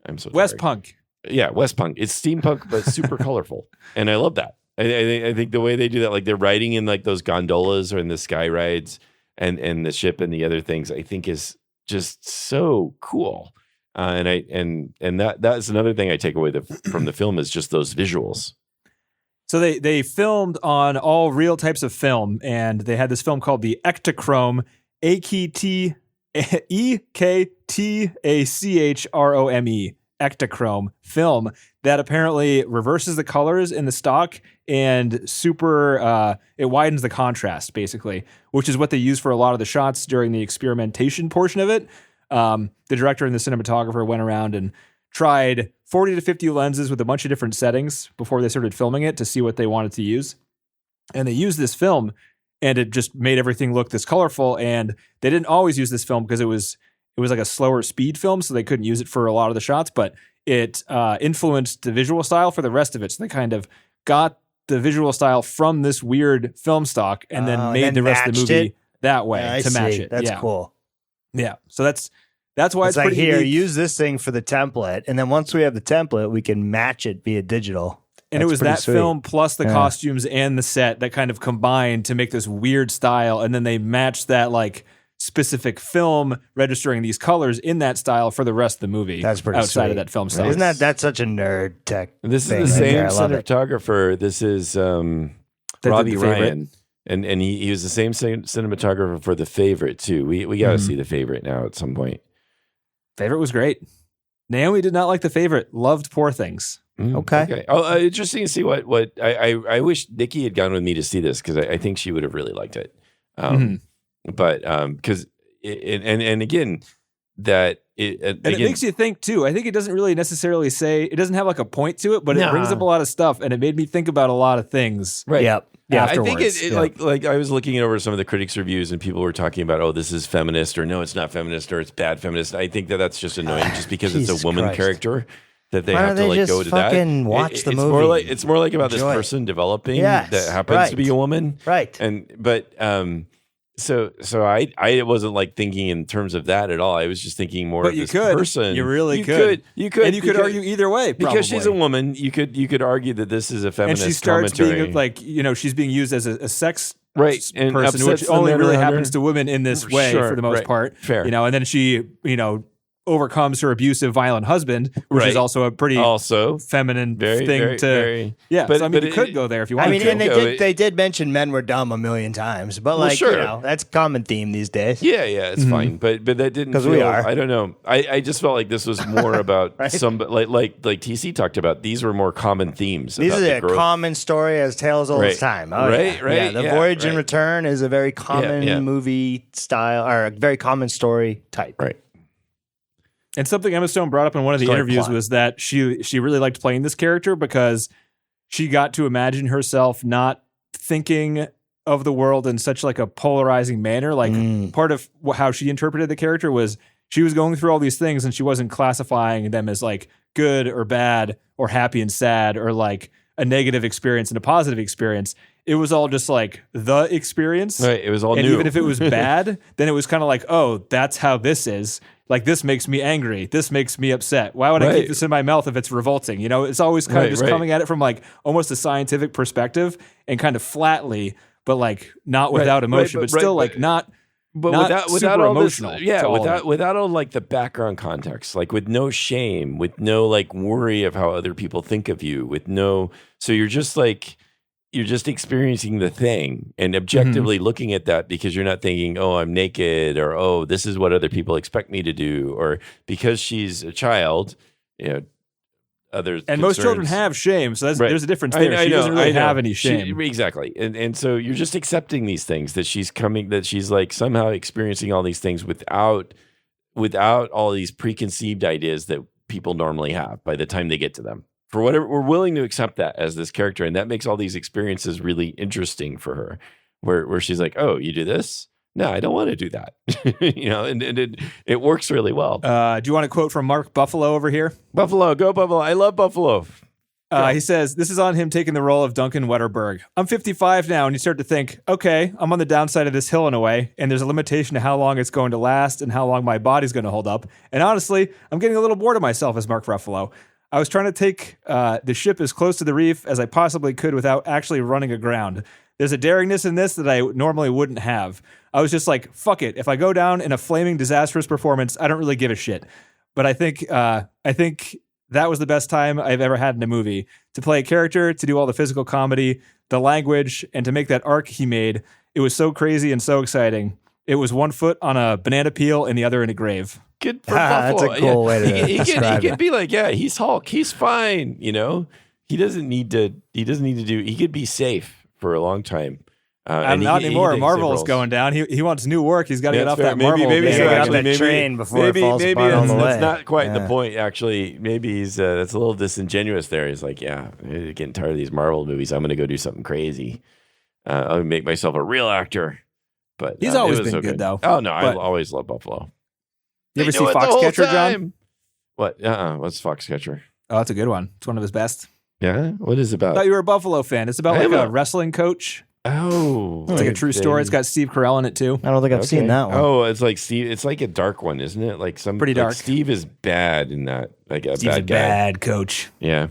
I'm so West tired. Punk. Yeah, West Punk. It's steampunk, but super colorful, and I love that. I think the way they do that, like they're riding in like those gondolas or in the sky rides, and the ship and the other things, I think is just so cool. And that's another thing I take away from the film is just those visuals. So they filmed on all real types of film, and they had this film called the Ektachrome, Ektachrome, Ektachrome film that apparently reverses the colors in the stock and it widens the contrast, basically, which is what they use for a lot of the shots during the experimentation portion of it. The director and the cinematographer went around and tried 40 to 50 lenses with a bunch of different settings before they started filming it to see what they wanted to use. And they used this film, and it just made everything look this colorful. And they didn't always use this film because it was like a slower speed film, so they couldn't use it for a lot of the shots, but it influenced the visual style for the rest of it. So they kind of got the visual style from this weird film stock and then made the rest of the movie that way to match it. That's cool. Yeah. So that's why it's like, pretty here, unique. use this thing for the template, and then once we have the template, we can match it via digital. And it was that film plus the costumes and the set that kind of combined to make this weird style. And then they matched that like specific film registering these colors in that style for the rest of the movie. That's pretty outside sweet. of that film style. Isn't that's such a nerd tech? This thing is the same right cinematographer. This is Robbie Ryan. And he was the same cinematographer for The Favorite too. We got to see The Favorite now at some point. Favorite was great. Naomi did not like The Favorite. Loved Poor Things. Okay. Oh, interesting to see what I wish Nikki had gone with me to see this because I think she would have really liked it. But because and again that it makes you think too. I think it doesn't really necessarily say it doesn't have like a point to it, but it brings up a lot of stuff and it made me think about a lot of things. Right. Yep. Yeah, I think like I was looking over some of the critics' reviews and people were talking about, oh, this is feminist or no, it's not feminist or it's bad feminist. I think that's just annoying just because it's a woman character that they have to like go to that. Watch the movie. It's more like about this person developing that happens to be a woman. Right. So I wasn't like thinking in terms of that at all. I was just thinking more of this person. You really could. You could. And you could argue either way. Probably. Because she's a woman, you could argue that this is a feminist and she starts commentary. being like, she's being used as a sex and person, which only really happens to women in this way for the most part. Fair. And then she, overcomes her abusive, violent husband, which is also a pretty feminine thing to. But you could go there if you wanted to. And they did mention men were dumb a million times, but that's a common theme these days. Yeah, it's fine. But that didn't because we are. I don't know. I just felt like this was more about some like TC talked about. These were more common themes. These are a common story as tales old as time. Oh, right. Yeah, the Voyage and Return is a very common movie style or a very common story type. Right. And something Emma Stone brought up in one of the interviews was that she really liked playing this character because she got to imagine herself not thinking of the world in such like a polarizing manner. Like part of how she interpreted the character was she was going through all these things and she wasn't classifying them as like good or bad or happy and sad or like a negative experience and a positive experience. It was all just like the experience. Right. It was all and new. Even if it was bad, then it was kind of like, oh, that's how this is. Like, this makes me angry. This makes me upset. Why would I keep this in my mouth if it's revolting? It's always kind of just coming at it from like almost a scientific perspective and kind of flatly, but like not without emotion, but still like not. But without all emotional. Without all like the background context, like with no shame, with no like worry of how other people think of you, so you're just experiencing the thing and objectively looking at that because you're not thinking, oh, I'm naked or, oh, this is what other people expect me to do. Or because she's a child, other and most children have shame. So there's a difference there. She doesn't really have any shame. Exactly. And so you're just accepting these things that she's like somehow experiencing all these things without all these preconceived ideas that people normally have by the time they get to them. For whatever, we're willing to accept that as this character, and that makes all these experiences really interesting for her. Where she's like, "Oh, you do this? No, I don't want to do that." and it works really well. Do you want a quote from Mark Buffalo over here? Buffalo, go Buffalo! I love Buffalo. He says, this is on him taking the role of Duncan Wetterberg. I'm 55 now, and you start to think, okay, I'm on the downside of this hill in a way, and there's a limitation to how long it's going to last and how long my body's going to hold up. And honestly, I'm getting a little bored of myself as Mark Ruffalo. I was trying to take the ship as close to the reef as I possibly could without actually running aground. There's a daringness in this that I normally wouldn't have. I was just like, fuck it. If I go down in a flaming disastrous performance, I don't really give a shit. But I think that was the best time I've ever had in a movie. To play a character, to do all the physical comedy, the language, and to make that arc he made. It was so crazy and so exciting. It was one foot on a banana peel and the other in a grave. Good for Buffalo. That's a cool way to describe he could be like, he's Hulk. He's fine. He doesn't need to do. He could be safe for a long time. Not anymore. Marvel's going down. He wants new work. He's got to get off that Marvel. Maybe that train before it falls apart on the way. That's not quite the point. Actually, maybe he's that's a little disingenuous there. He's like, I'm getting tired of these Marvel movies. I'm going to go do something crazy. I'll make myself a real actor. But he's always been good though. Oh no, I always love Buffalo. You ever see Foxcatcher, John? What? What's Foxcatcher? Oh, that's a good one. It's one of his best. Yeah? What is it about? I thought you were a Buffalo fan. It's about like a wrestling coach. Oh. It's like a true story. It's got Steve Carell in it too. I don't think I've seen that one. Oh, it's like Steve. It's like a dark one, isn't it? Like pretty dark. Steve is bad in that. Like Steve's a bad coach. Yeah.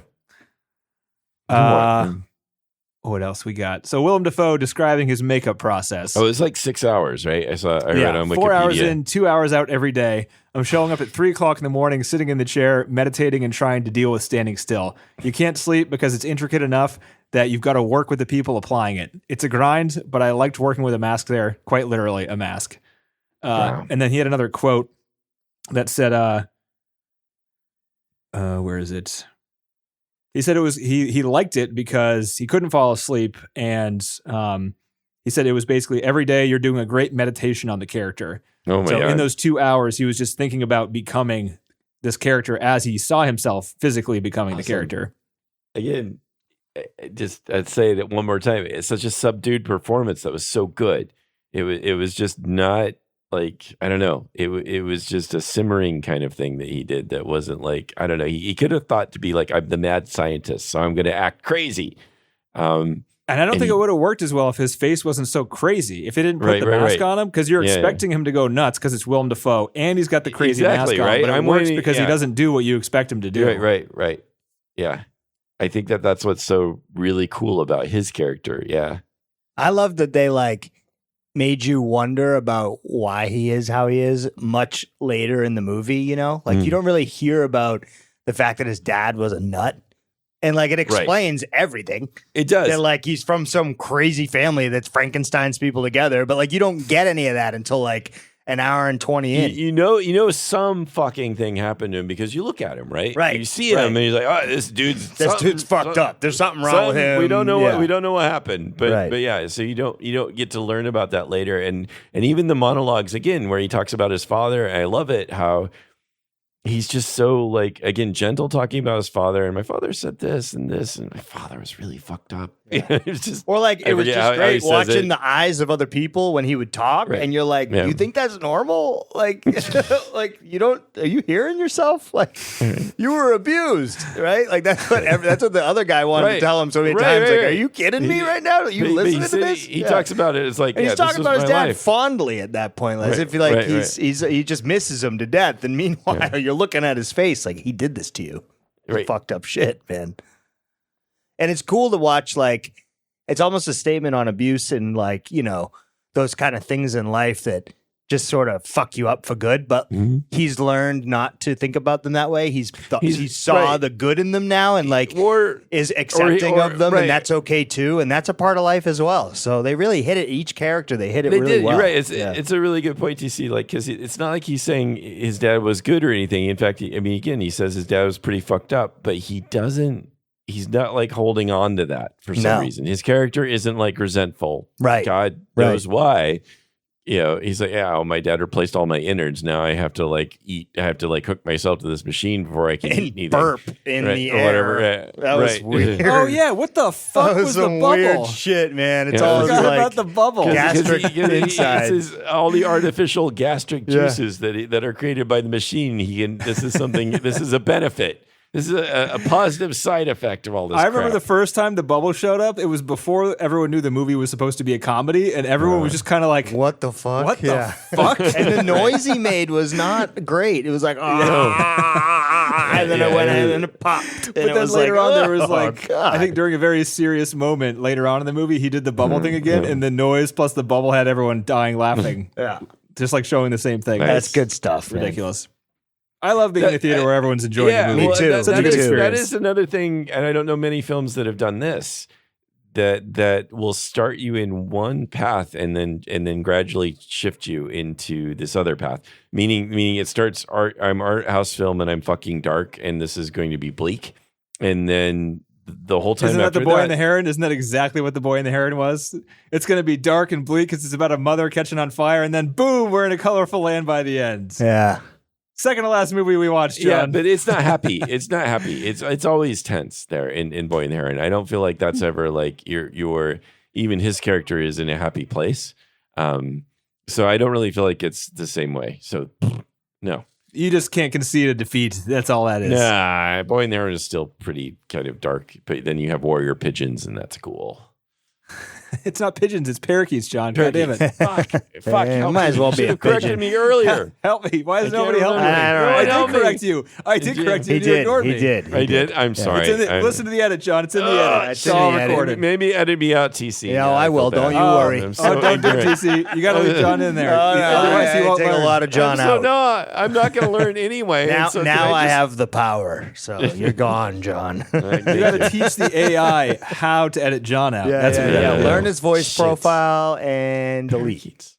What else we got? So Willem Dafoe describing his makeup process. Oh, it's like 6 hours, right? I read on Wikipedia. 4 hours in, 2 hours out every day. I'm showing up at 3:00 in the morning, sitting in the chair, meditating and trying to deal with standing still. You can't sleep because it's intricate enough that you've got to work with the people applying it. It's a grind, but I liked working with a mask there, quite literally a mask. Wow. And then he had another quote that said, where is it? He said it was he liked it because he couldn't fall asleep, and he said it was basically every day you're doing a great meditation on the character. Oh my God. In those 2 hours, he was just thinking about becoming this character as he saw himself physically becoming the character. Again, I'd say that one more time. It's such a subdued performance that was so good. It was just not like, I don't know. It was just a simmering kind of thing that he did that wasn't like, I don't know. He could have thought to be like, I'm the mad scientist, so I'm going to act crazy. And I don't think it would have worked as well if his face wasn't so crazy. If it didn't put the mask on him, because you're expecting him to go nuts because it's Willem Dafoe and he's got the crazy mask on. But it works because he doesn't do what you expect him to do. Right. Yeah. I think that's what's so really cool about his character. Yeah. I love that they made you wonder about why he is how he is much later in the movie, you know? Like you don't really hear about the fact that his dad was a nut. And it explains everything. It does. That he's from some crazy family that's Frankenstein's people together, but you don't get any of that until an hour and 20 in. You know some fucking thing happened to him because you look at him, right? Right. You see him and he's like, oh, this dude's fucked up. There's something wrong with him. We don't know what happened. But yeah, so you don't get to learn about that later. And even the monologues again where he talks about his father, I love it how he's just so again gentle talking about his father, and my father said this and this, and my father was really fucked up. Yeah. It was just, or it was just great watching the eyes of other people when he would talk, and you're like, you think that's normal? You don't? Are you hearing yourself? You were abused, right? That's what the other guy wanted to tell him so many times. Are you kidding me right now? Are you listening to this? He talks about it. It's and he's talking about his dad fondly at that point, as if he just misses him to death. And meanwhile, you're looking at his face he did this to you. Fucked up shit, man. And it's cool to watch, it's almost a statement on abuse and those kind of things in life that just sort of fuck you up for good. But he's learned not to think about them that way. He saw the good in them now and is accepting of them, and that's okay too. And that's a part of life as well. So they really hit it. Each character, they hit it really well. You're right. It's a really good point to see, because it's not like he's saying his dad was good or anything. In fact, again, he says his dad was pretty fucked up, but he's not holding on to that for some reason. His character isn't resentful. Right. God knows why. He's like, my dad replaced all my innards. Now I have to eat. I have to hook myself to this machine before I can eat anything. Burp in the air. Whatever. That was weird. Oh yeah, what the fuck was the bubble? Weird shit, man. It's all about the bubble. Gastric inside. All the artificial gastric juices that are created by the machine. This is something. This is a benefit. This is a positive side effect of all this. I remember the first time the bubble showed up. It was before everyone knew the movie was supposed to be a comedy, and everyone was just kind of like, "What the fuck? What the fuck?" And the noise he made was not great. It was like, and then it went in and it popped. But then later on, there was I think during a very serious moment later on in the movie, he did the bubble thing again, and the noise plus the bubble had everyone dying laughing. Just showing the same thing. That's good stuff. Ridiculous. I love being in a theater where everyone's enjoying the movie. Me too. That is another thing, and I don't know many films that have done this. That will start you in one path and then gradually shift you into this other path. Meaning it starts I'm art house film and I'm fucking dark and this is going to be bleak, and then the whole time. Isn't that The Boy and the Heron? Isn't that exactly what The Boy and the Heron was? It's going to be dark and bleak because it's about a mother catching on fire, and then boom, we're in a colorful land by the end. Yeah. Second to last movie we watched, John. Yeah, but it's not happy. It's not happy. It's always tense there in Boy and the Heron. I don't feel like that's ever your even his character is in a happy place. So I don't really feel like it's the same way. So no. You just can't concede a defeat. That's all that is. Nah, Boy and the Heron is still pretty kind of dark. But then you have warrior pigeons, and that's cool. It's not pigeons, it's parakeets, John. God damn it. Fuck. Might as well be a corrected pigeon. me earlier. Help me. Why is I can't nobody helping me? remember. I I don't did know. correct you. I did correct you. You ignored me. He did. I did. I'm sorry. Listen to the edit, John. It's in the edit. It's in all the edit. recorded. Maybe edit me out, TC. You know, I will. felt Don't bad. you worry. I'm so Don't do it, ignorant. TC. You got to leave John in there. Oh, no, Otherwise, he I won't take learn. a lot of John So out. no, I'm not going to learn anyway. Now, and so now can I just- have the power. So you're gone, John. You got to teach the AI how to edit John out. That's what you yeah. gotta do. Learn his voice Shit. profile and delete.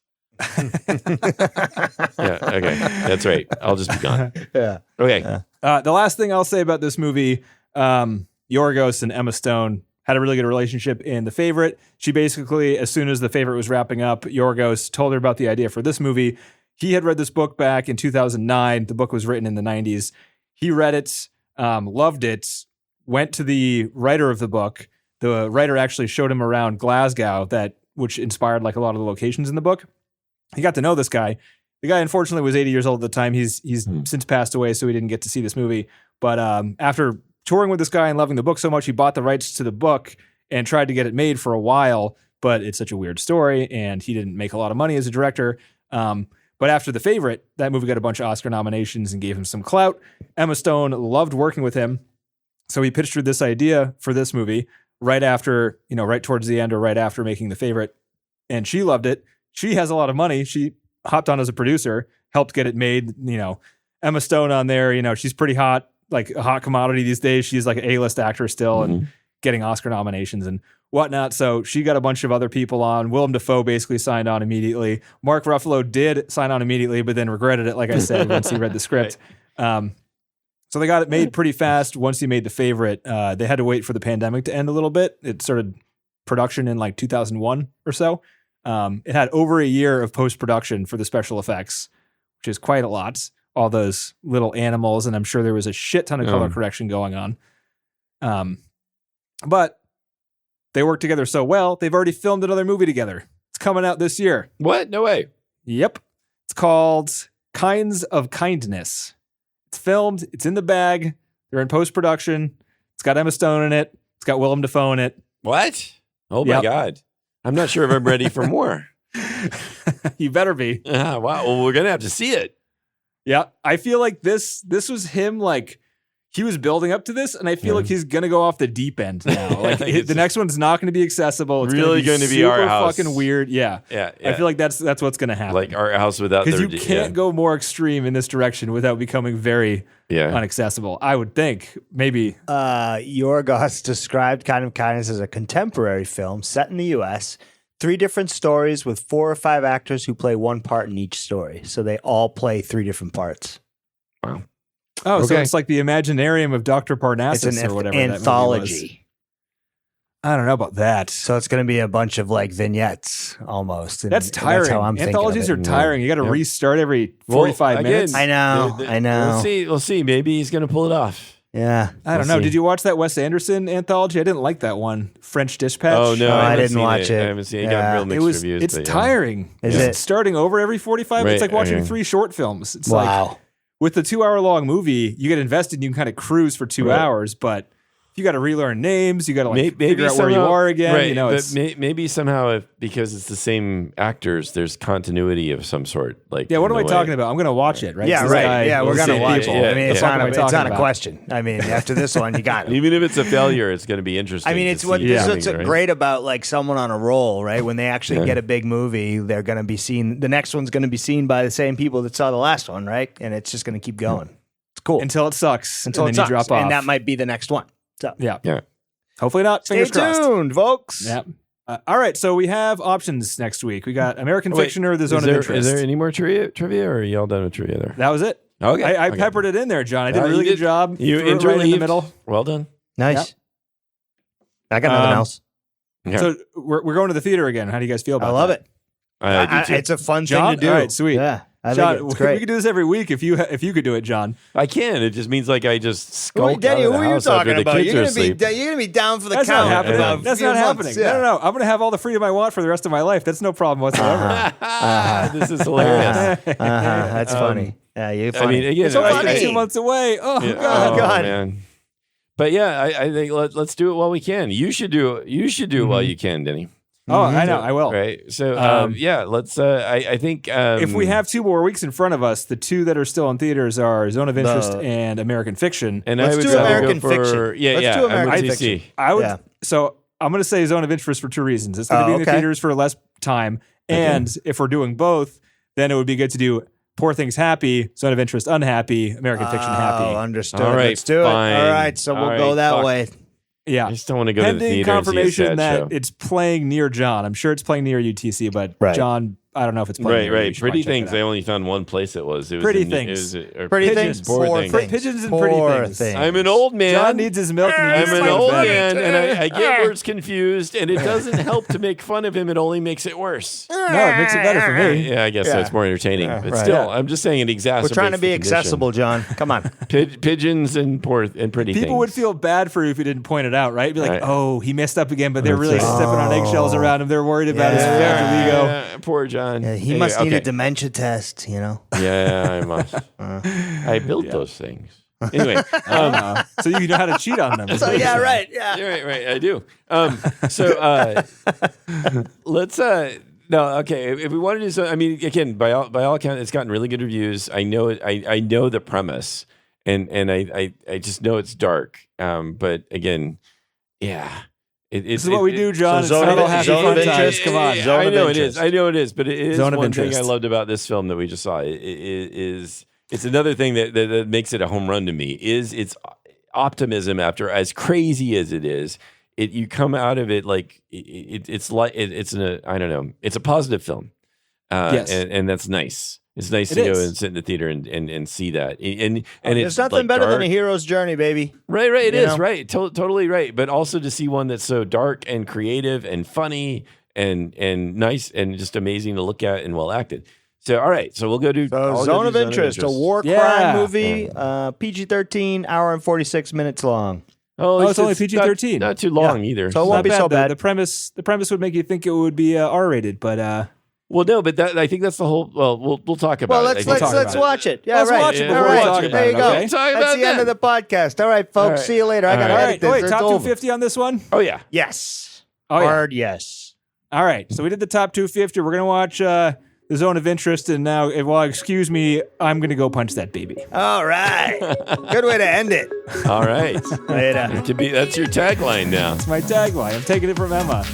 Yeah, okay. That's right. I'll just be gone. Yeah. Okay. The last thing I'll say about this movie, Yorgos and Emma Stone had a really good relationship in The Favorite. She basically, as soon as The Favorite was wrapping up, Yorgos told her about the idea for this movie. He had read this book back in 2009. The book was written in the 90s. He read it, loved it, went to the writer of the book. The writer actually showed him around Glasgow, which inspired like a lot of the locations in the book. He got to know this guy. The guy, unfortunately, was 80 years old at the time. He's since passed away, so he didn't get to see this movie. But after touring with this guy and loving the book so much, he bought the rights to the book and tried to get it made for a while. But it's such a weird story, and he didn't make a lot of money as a director. But after The Favorite, that movie got a bunch of Oscar nominations and gave him some clout. Emma Stone loved working with him, so he pitched her this idea for this movie right after, right towards the end or right after making The Favorite, and she loved it. She has a lot of money. She hopped on as a producer, helped get it made. Emma Stone on there, she's pretty hot, like a hot commodity these days. She's like an A-list actor still and getting Oscar nominations and whatnot. So she got a bunch of other people on. Willem Dafoe basically signed on immediately. Mark Ruffalo did sign on immediately, but then regretted it, like I said, once he read the script. So they got it made pretty fast. Once he made The Favorite, they had to wait for the pandemic to end a little bit. It started production in like 2001 or so. It had over a year of post-production for the special effects, which is quite a lot. All those little animals, and I'm sure there was a shit ton of color correction going on. But they worked together so well, they've already filmed another movie together. It's coming out this year. What? No way. Yep. It's called Kinds of Kindness. It's filmed. It's in the bag. They're in post-production. It's got Emma Stone in it. It's got Willem Dafoe in it. What? Oh my Yep. God. I'm not sure if I'm ready for more. You better be. Wow. Well, we're going to have to see it. Yeah. I feel like this was him, like, he was building up to this, and I feel like he's going to go off the deep end now. Like, the next one's not going to be accessible. It's really going to be Our super House. fucking weird. Yeah. Yeah. I feel like that's what's going to happen. like Our House without because their you can't go more extreme in this direction without becoming very unaccessible. I would think. Maybe. Yorgos described Kind of Kindness as a contemporary film set in the U.S., 3 different stories with 4 or 5 actors who play one part in each story. So they all play 3 different parts. Wow. Oh, so Okay. it's like the Imaginarium of Dr. It's Parnassus an or whatever that movie was. anthology. I don't know about that. So it's going to be a bunch of like vignettes almost. And That's tiring. That's how I'm Anthologies thinking are of it. tiring. You got to restart every 45 again, minutes. I know. I know. We'll see. Maybe he's going to pull it off. Yeah. I don't know. Did you watch that Wes Anderson anthology? I didn't like that one. French Dispatch. Oh, no. No, I haven't didn't seen watch it. I haven't seen it. Yeah. Got real mixed reviews. It's but, yeah. tiring. Is It's it? starting over every 45 minutes. It's Right, like watching okay. 3 short films. It's like Wow. with the 2-hour-long movie, you get invested and you can kind of cruise for 2 Right. hours, but you got to relearn names. You got to like Maybe figure out where you somehow- are again. Right, You know, but it's maybe somehow because it's the same actors, there's continuity of some sort. Like yeah. What in am I the talking way. about? I'm going to watch it. Right? Yeah, This right. guy Yeah, we're will going to save watch people. it. I mean, What it's the fuck not am I a talking about? question. I mean, after this one, you got it. Even if it's a failure, it's going to be interesting. I mean, to it's what see this is coming, what's right? great about like someone on a roll, right? When they actually get a big movie, they're going to be seen. The next one's going to be seen by the same people that saw the last one, right? And it's just going to keep going. It's cool Until it sucks. until and it then sucks. you drop off. And that might be the next one. So yeah. Yeah. Hopefully not. stay Fingers crossed. tuned, folks. Yeah. All right. So we have options next week. We got American Wait, Fiction or The Zone is of there, Interest. Is there any more trivia, or are you all done with trivia there? That was it. Okay. I Okay. peppered it in there, John. I did a You really good did- job. You Threw it right in the interleaved. middle. Well done. Nice. I got nothing else. Yeah. So we're going to the theater again. How do you guys feel about I love that? it. I do too. It's a fun John? thing to do. All right, sweet. Yeah, I John, think it's we great. could do this every week if you could do it, John. I can. It just means like I just skulk Wait, Denny, out of who the are you house after talking the about? kids You're are gonna asleep. you're gonna be down for the That's count. not happening. in a That's few not months. happening. No. I'm going to have all the freedom I want for the rest of my life. That's no problem whatsoever. This is hilarious. That's funny. Yeah, you're funny. I mean, again, it's so I- funny. 2 months away. Oh, Yeah. God. Oh, God. man. But yeah, I think let's do it while we can. You should do it while you can, Denny. Oh, I know. I will. Right. So, let's. I think if we have 2 more weeks in front of us, the 2 that are still in theaters are Zone of Interest and American Fiction. And let's I would do American go for, Fiction. Yeah, let's do American Fiction. I would. So I'm going to say Zone of Interest for 2 reasons. It's going to be in the theaters for less time, and if we're doing both, then it would be good to do Poor Things Happy, Zone of Interest Unhappy, American Fiction Happy. Oh, understood. All right, let's do fine. it. All right, so we'll go that way. Yeah, I just don't want to go to the pending theater confirmation and see a sad that show. it's playing near John. I'm sure it's playing near UTC, but John, I don't know if it's playing. Right. Pretty Things. I only found one place it was. It was Pretty Things. Pretty Things. Poor Things. Pigeons and Pretty Things. I'm an old man. John needs his milk. And I'm an old man, and I get words confused, and it doesn't help to make fun of him. It only makes it worse. No, it makes it better for me. Yeah, I guess so. It's more entertaining. But still, I'm just saying it exacerbates. We're trying to be the condition. accessible, John. Come on. Pigeons and Pretty Things. People would feel bad for you if you didn't point it out, right? Be like, oh, he messed up again, but they're really stepping on eggshells around him. They're worried about his fragile ego. Poor John. Yeah, he must need a dementia test, you know? Yeah, I must. I built those things. Anyway, so you know how to cheat on them. So right. Yeah. You're right. I do. Let's. No, okay. If we want to do so, I mean, again, by all accounts, it's gotten really good reviews. I know it. I know the premise, and I just know it's dark. But again, yeah. This is what we do, John. So Zone of Interest. Come on. I know it is. I know it is. But it is Zone of one Interest. thing I loved about this film that we just saw. It's another thing that makes it a home run to me. Is its optimism after as crazy as it is. You come out of it like it's a positive film. Yes, and that's nice. It's nice to go and sit in the theater and see that. And there's nothing better than a hero's journey, baby. Right. It is right. Totally right. But also to see one that's so dark and creative and funny and nice and just amazing to look at and well acted. So all right. So we'll go to Zone of Interest, a war crime movie, PG-13, hour and 46 minutes long. Oh, it's only PG-13. Not too long either. So it won't be so bad. The premise would make you think it would be R-rated, but well, no, but I think that's the whole. Well, we'll talk about it. Let's watch it. Yeah, let's right. watch it before we talk about there you it. go. Okay? That's the end of the podcast. All right, folks. See you later. I got to edit this. Wait, It's top over. 250 on this one? Oh yeah. Yes. Oh yeah. Hard yes. All right. So we did the top 250. We're gonna watch the Zone of Interest, and now, excuse me, I'm gonna go punch that baby. All right. Good way to end it. All right. Later. That's your tagline now. It's my tagline. I'm taking it from Emma.